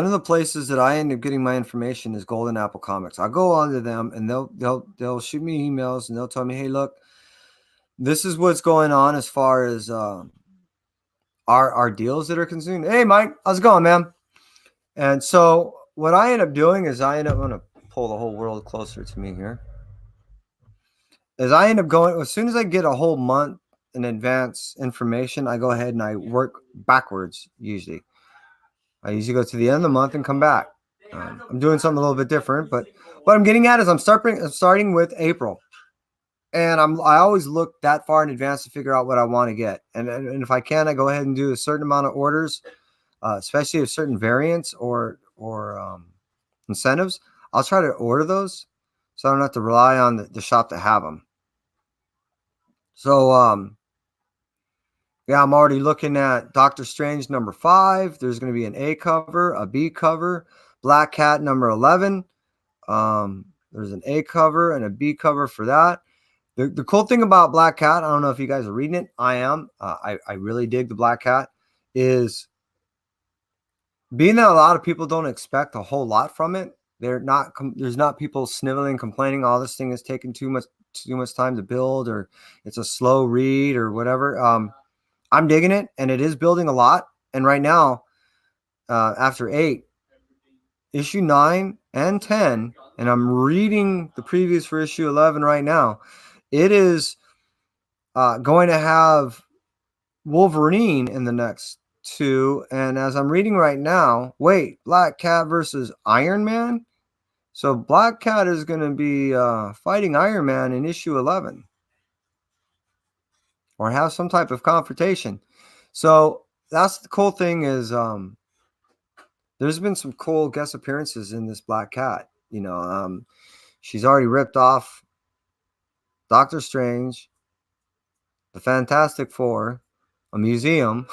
of the places that I end up getting my information is Golden Apple Comics. I'll go on to them and they'll shoot me emails and they'll tell me, hey, look, this is what's going on as far as our deals that are consumed. Hey, Mike, how's it going, man? And so what I end up doing is I'm going to pull the whole world closer to me here. Is I end up going, as soon as I get a whole month in advance information, I go ahead and I work backwards usually. I usually go to the end of the month and come back. I'm doing something a little bit different, but what I'm getting at is I'm starting with April. And I always look that far in advance to figure out what I want to get. And if I can, I go ahead and do a certain amount of orders, especially of certain variants or incentives. I'll try to order those so I don't have to rely on the shop to have them. So, yeah, I'm already looking at Doctor Strange number 5. There's going to be an A cover, a B cover, Black Cat number 11. There's an A cover and a B cover for that. The cool thing about Black Cat, I don't know if you guys are reading it. I am. I really dig the Black Cat. Is being that a lot of people don't expect a whole lot from it. There's not people sniveling, complaining, oh, this thing is taking too much time to build, or it's a slow read or whatever. I'm digging it, and it is building a lot. And right now, after 8, issue 9 and 10, and I'm reading the previews for issue 11 right now. It is going to have Wolverine in the next 2, and as I'm reading right now, Black Cat versus Iron Man. So Black Cat is going to be fighting Iron Man in issue 11, or have some type of confrontation. So that's the cool thing is there's been some cool guest appearances in this Black Cat. You know, she's already ripped off Doctor Strange, the Fantastic Four, a museum,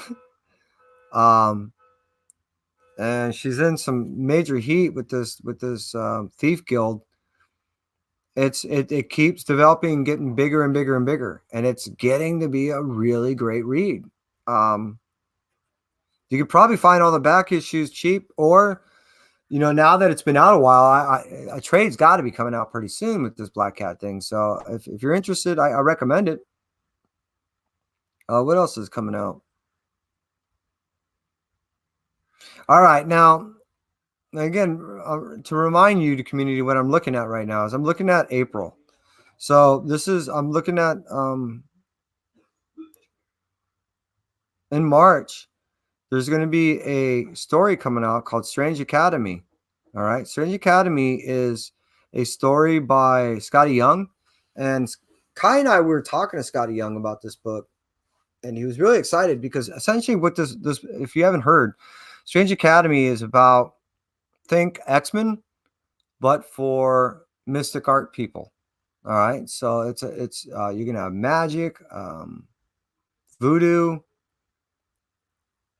and she's in some major heat with this thief guild. It keeps developing and getting bigger and bigger and bigger, and it's getting to be a really great read. You could probably find all the back issues cheap, or now that it's been out a while, a trade's got to be coming out pretty soon with this Black Cat thing. So if you're interested, I recommend it. What else is coming out? All right, now again, to remind you, the community, what I'm looking at right now is I'm looking at April. So I'm looking at in March, there's going to be a story coming out called Strange Academy. All right, Strange Academy is a story by Scotty Young, and Kai and I were talking to Scotty Young about this book, and he was really excited because essentially what this if you haven't heard, Strange Academy is about, think X-Men, but for mystic art people. All right, so you're gonna have magic, voodoo.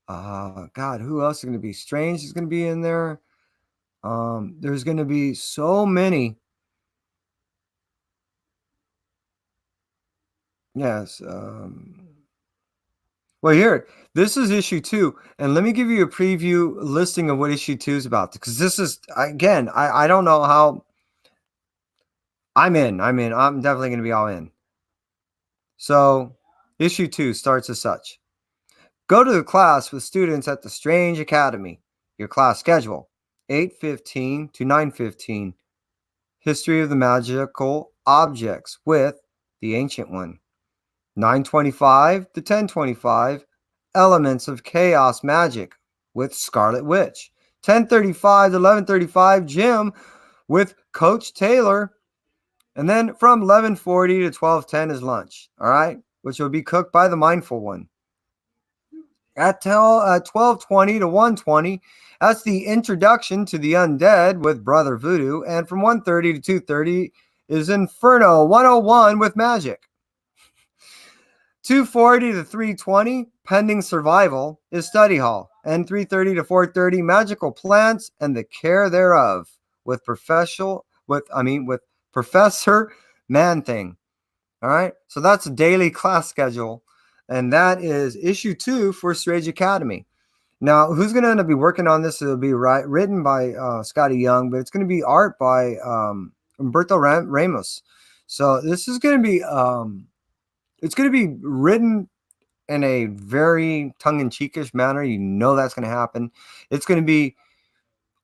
God, who else is gonna be? Strange is gonna be in there. There's gonna be so many. Yes. Well, here, this is issue 2, and let me give you a preview listing of what issue 2 is about, because this is, again, I don't know how. I'm in. I'm definitely going to be all in. So, issue 2 starts as such. Go to the class with students at the Strange Academy. Your class schedule, 8:15 to 9:15. History of the magical objects with the Ancient One. 9:25 to 10:25, Elements of Chaos Magic with Scarlet Witch. 10:35 to 11:35, Gym with Coach Taylor. And then from 11:40 to 12:10 is lunch, all right, which will be cooked by the Mindful One. At 12:20 to 1:20, that's the Introduction to the Undead with Brother Voodoo. And from 1:30 to 2:30 is Inferno 101 with Magic. 2:40 to 3:20, Pending Survival, is Study Hall. And 3:30 to 4:30, Magical Plants and the Care Thereof with Professor Man-Thing. All right, so that's a daily class schedule, and that is issue 2 for Strange Academy. Now, who's going to end up be working on this? It'll be written by Scotty Young, but it's going to be art by Humberto Ramos. So this is going to be it's going to be written in a very tongue-in-cheekish manner. You know that's going to happen. It's going to be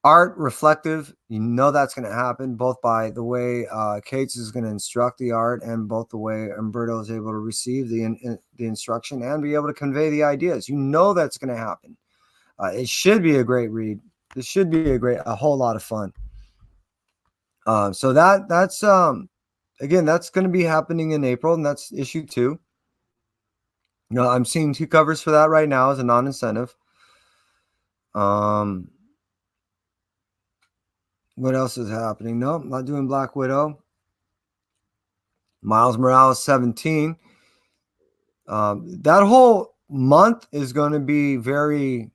art reflective. You know that's going to happen, both by the way Cates is going to instruct the art and both the way Humberto is able to receive the instruction and be able to convey the ideas. You know that's going to happen. It should be a great read. This should be a whole lot of fun. So that's again, that's going to be happening in April, and that's issue 2. I'm seeing 2 covers for that right now as a non-incentive. What else is happening? No, I'm not doing Black Widow. Miles Morales 17. That whole month is going to be very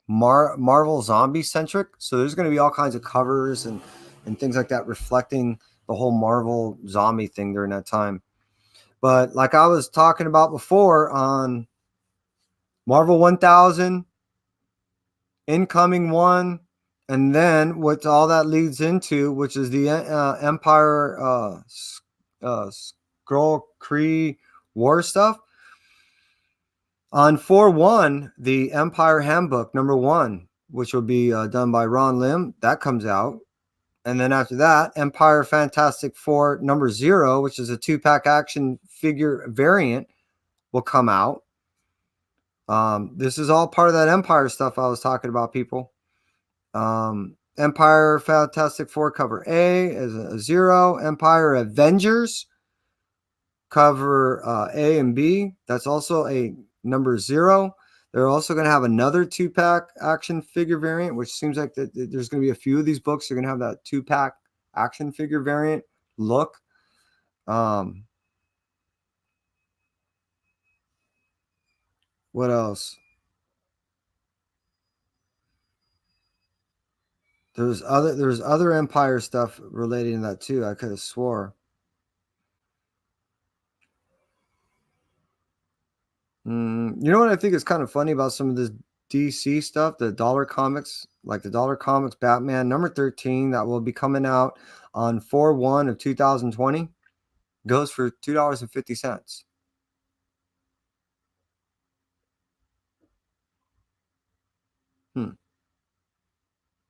Marvel zombie centric. So there's going to be all kinds of covers and things like that reflecting the whole Marvel zombie thing during that time. But like I was talking about before on Marvel 1000, Incoming 1, and then what all that leads into, which is the Empire Skrull Kree War stuff. On 4/1, the Empire Handbook #1, which will be done by Ron Lim, that comes out. And then after that, Empire Fantastic Four #0, which is a 2-pack action figure variant, will come out. This is all part of that Empire stuff I was talking about, people. Empire Fantastic Four cover A is a 0. Empire Avengers cover A and B. That's also a #0. They're also going to have another 2-pack action figure variant, which seems like there's going to be a few of these books. They're going to have that 2-pack action figure variant look. What else? There's other Empire stuff relating to that too. I could have swore. You know what I think is kind of funny about some of this DC stuff, the dollar comics, like the dollar comics Batman #13 that will be coming out on 4/1 of 2020, goes for $2.50.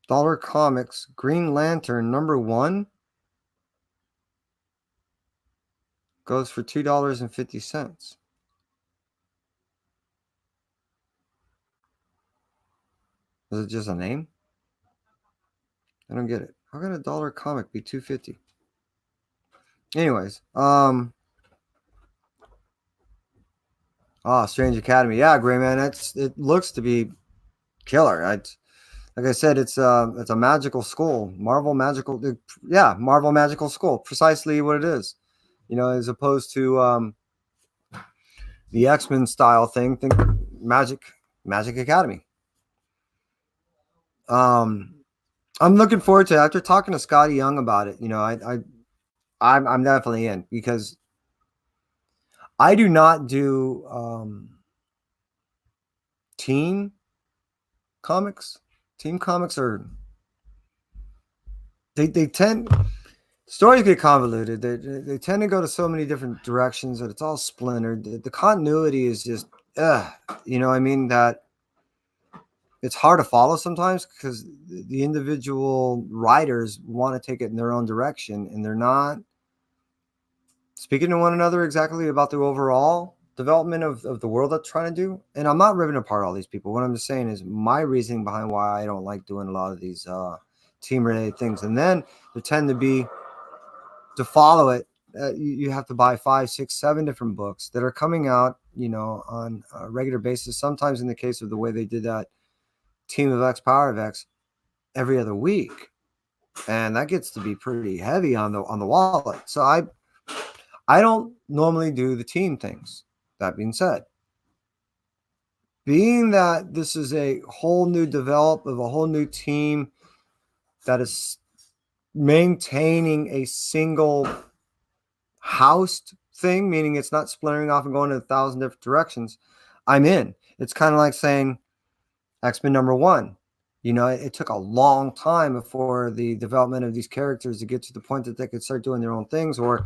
Dollar Comics Green Lantern #1 goes for $2.50. Is it just a name? I don't get it. How can a dollar comic be $2.50? Anyways, Strange Academy. Yeah, Gray Man. It looks to be killer. Like I said, it's a magical school. Marvel magical school. Precisely what it is. as opposed to the X-Men style thing. Think Magic Academy. I'm looking forward to it. After talking to Scotty Young about it. I'm definitely in, because I do not do team comics. Team comics they tend, stories get convoluted. They tend to go to so many different directions that it's all splintered. The continuity is just, I mean, that it's hard to follow sometimes because the individual writers want to take it in their own direction, and they're not speaking to one another exactly about the overall development of the world they're trying to do. And I'm not ripping apart all these people. What I'm just saying is my reasoning behind why I don't like doing a lot of these team related things. And then there tend to be, to follow it, you have to buy 5, 6, 7 different books that are coming out, on a regular basis. Sometimes, in the case of the way they did that Team of X, Power of X, every other week, and that gets to be pretty heavy on the wallet. So I don't normally do the team things. That being said, being that this is a whole new develop of a whole new team that is maintaining a single housed thing, meaning it's not splintering off and going in 1,000 different directions, I'm in. It's kind of like saying X-Men #1. It took a long time before the development of these characters to get to the point that they could start doing their own things, or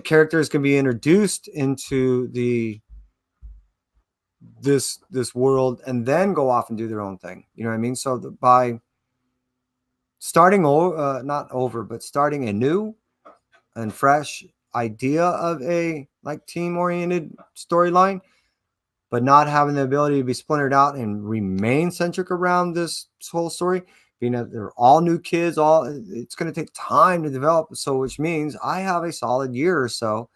characters can be introduced into this world and then go off and do their own thing. You know what I mean? So by starting not over, but starting a new and fresh idea of a team oriented storyline, but not having the ability to be splintered out and remain centric around this whole story, being that they're all new kids, it's going to take time to develop. So, which means I have a solid year or so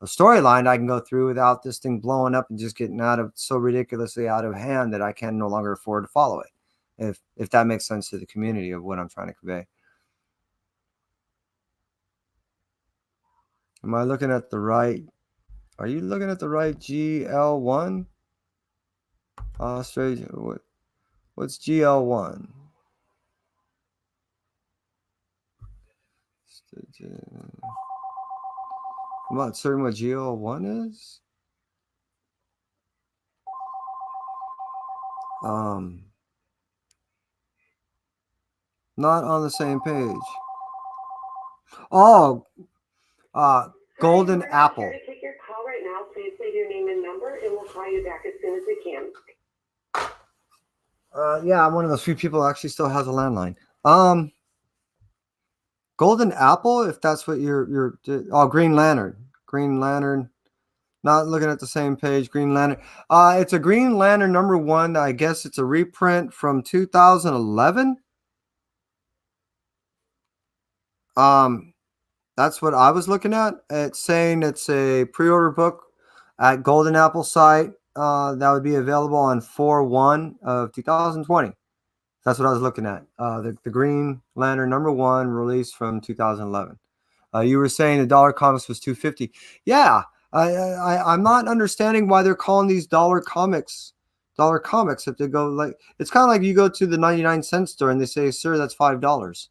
of storyline I can go through without this thing blowing up and just getting so ridiculously out of hand that I can no longer afford to follow it. If that makes sense to the community of what I'm trying to convey. Am I looking at the right? Are you looking at the right GL1? Australia. What's GL1? I'm not certain what GL1 is. Not on the same page. Oh, Golden Apple.
Here to take your call right now. Please leave your name and number, and we'll call you back as soon as we can.
Yeah, I'm one of those few people who actually still has a landline. Golden Apple, if that's what you're. Oh, Green Lantern. Not looking at the same page. Green Lantern. It's a Green Lantern #1. I guess it's a reprint from 2011. That's what I was looking at. It's saying it's a pre-order book at Golden Apple site that would be available on 4/1 of 2020. That's what I was looking at. The Green Lantern #1 released from 2011. You were saying the dollar comics was $2.50. Yeah, I'm not understanding why they're calling these dollar comics. If they go it's kind of like you go to the 99-cent store and they say, "Sir, that's $5."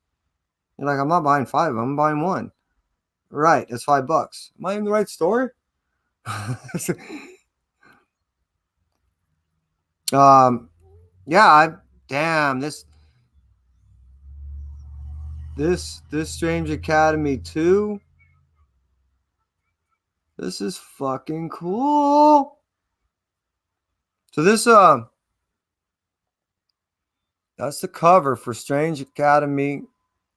You're like, "I'm not buying 5. I'm buying 1." Right, it's $5. Am I in the right store? Yeah, damn this Strange Academy 2. This is fucking cool. So this that's the cover for Strange Academy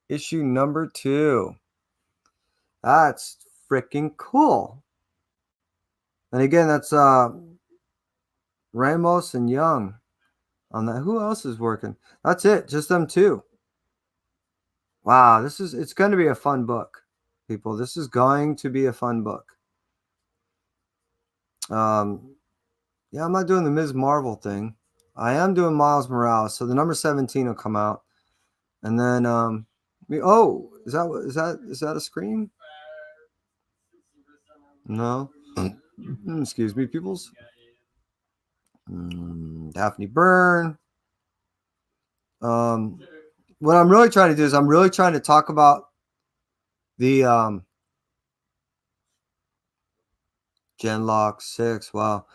issue #2. That's freaking cool. And again, that's Ramos and Young on that. Who else is working? That's it, just them two. Wow, it's going to be a fun book, people. This is going to be a fun book. Yeah, I'm not doing the Ms. Marvel thing. I am doing Miles Morales, so the #17 will come out, and then is that a screen? No. Excuse me, peoples. Daphne Byrne. What I'm really trying to do is I'm really trying to talk about the Genlock 6. Wow.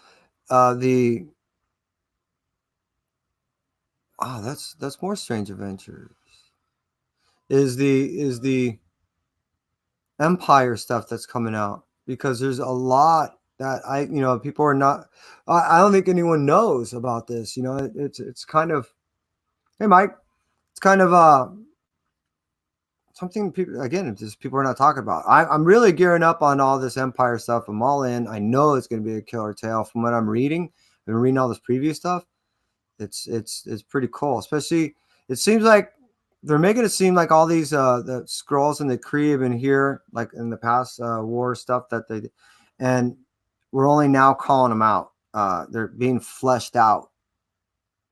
That's more Strange Adventures. Is the Empire stuff that's coming out, because there's a lot that people are not. I don't think anyone knows about this. It's kind of, hey Mike, it's kind of something people are not talking about. I'm really gearing up on all this Empire stuff. I'm all in. I know it's going to be a killer tale from what I'm reading. I've been reading all this preview stuff. It's pretty cool. Especially, it seems like they're making it seem like all these the scrolls in the Kree have been here, like in the past war stuff that they, and we're only now calling them out. They're being fleshed out,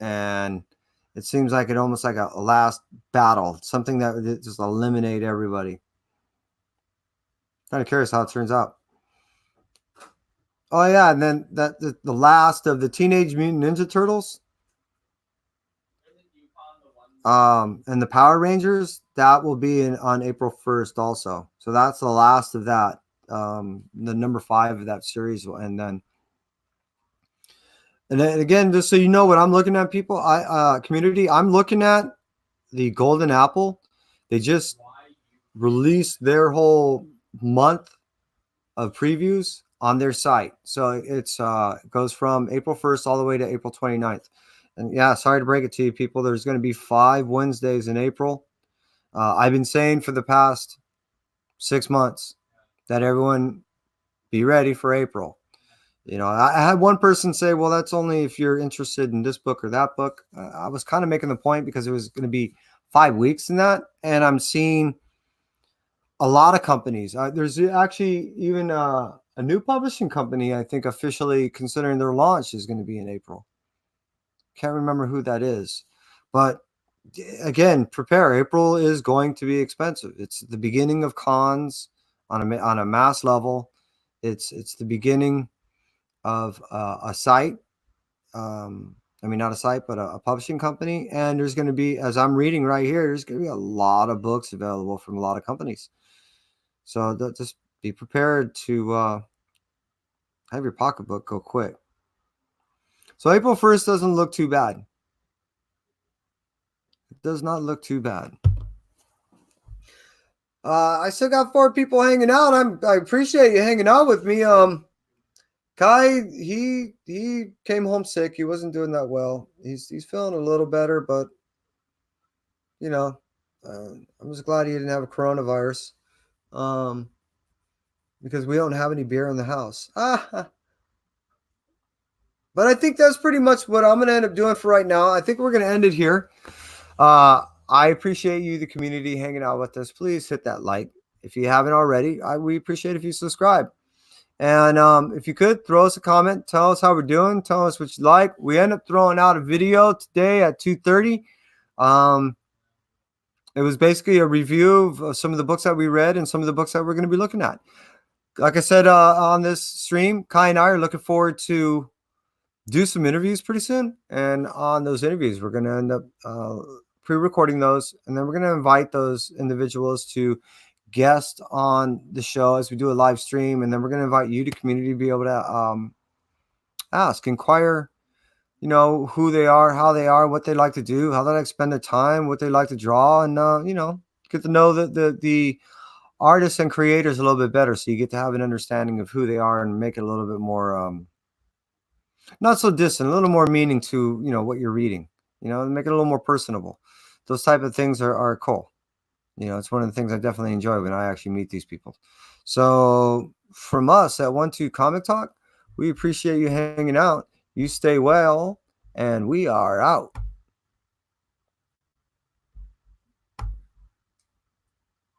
and it seems like it almost like a last battle, something that would just eliminate everybody. Kind of curious how it turns out. Oh yeah, and then the last of the Teenage Mutant Ninja Turtles, and the Power Rangers, that will be on April 1st also. So that's the last of that, the number 5 of that series, and then again, just so you know what I'm looking at, people, community, I'm looking at the Golden Apple. They just released their whole month of previews on their site. So it goes from April 1st all the way to April 29th. And yeah, sorry to break it to you, people. There's going to be 5 Wednesdays in April. I've been saying for the past 6 months that everyone be ready for April. I had one person say, well, that's only if you're interested in this book or that book. I was kind of making the point because it was going to be 5 weeks in that. And I'm seeing a lot of companies. There's actually even a new publishing company, I think, officially considering their launch is going to be in April. Can't remember who that is. But again, prepare. April is going to be expensive. It's the beginning of cons on a mass level. It's the beginning of a site. Not a site, but a publishing company. And there's going to be, as I'm reading right here, there's going to be a lot of books available from a lot of companies. So just be prepared to have your pocketbook go quick. So April 1st doesn't look too bad. It does not look too bad. I still got 4 people hanging out. I appreciate you hanging out with me. Kai, he came home sick. He wasn't doing that well. He's feeling a little better, but I'm just glad he didn't have a coronavirus. Because we don't have any beer in the house. But I think that's pretty much what I'm going to end up doing for right now. I think we're going to end it here. I appreciate you, the community, hanging out with us. Please hit that like. If you haven't already, we appreciate if you subscribe. And if you could, throw us a comment. Tell us how we're doing. Tell us what you like. We end up throwing out a video today at 2:30. It was basically a review of some of the books that we read and some of the books that we're going to be looking at. Like I said on this stream, Kai and I are looking forward to do some interviews pretty soon. And on those interviews, we're going to end up pre-recording those. And then we're going to invite those individuals to guest on the show as we do a live stream. And then we're going to invite you, the community, to be able to inquire, who they are, how they are, what they like to do, how they like to spend their time, what they like to draw, and, get to know the artists and creators a little bit better. So you get to have an understanding of who they are and make it a little bit more, not so distant, a little more meaning to, what you're reading, make it a little more personable. Those type of things are cool. It's one of the things I definitely enjoy when I actually meet these people. So from us at 1-2 Comic Talk, we appreciate you hanging out. You stay well, and we are out.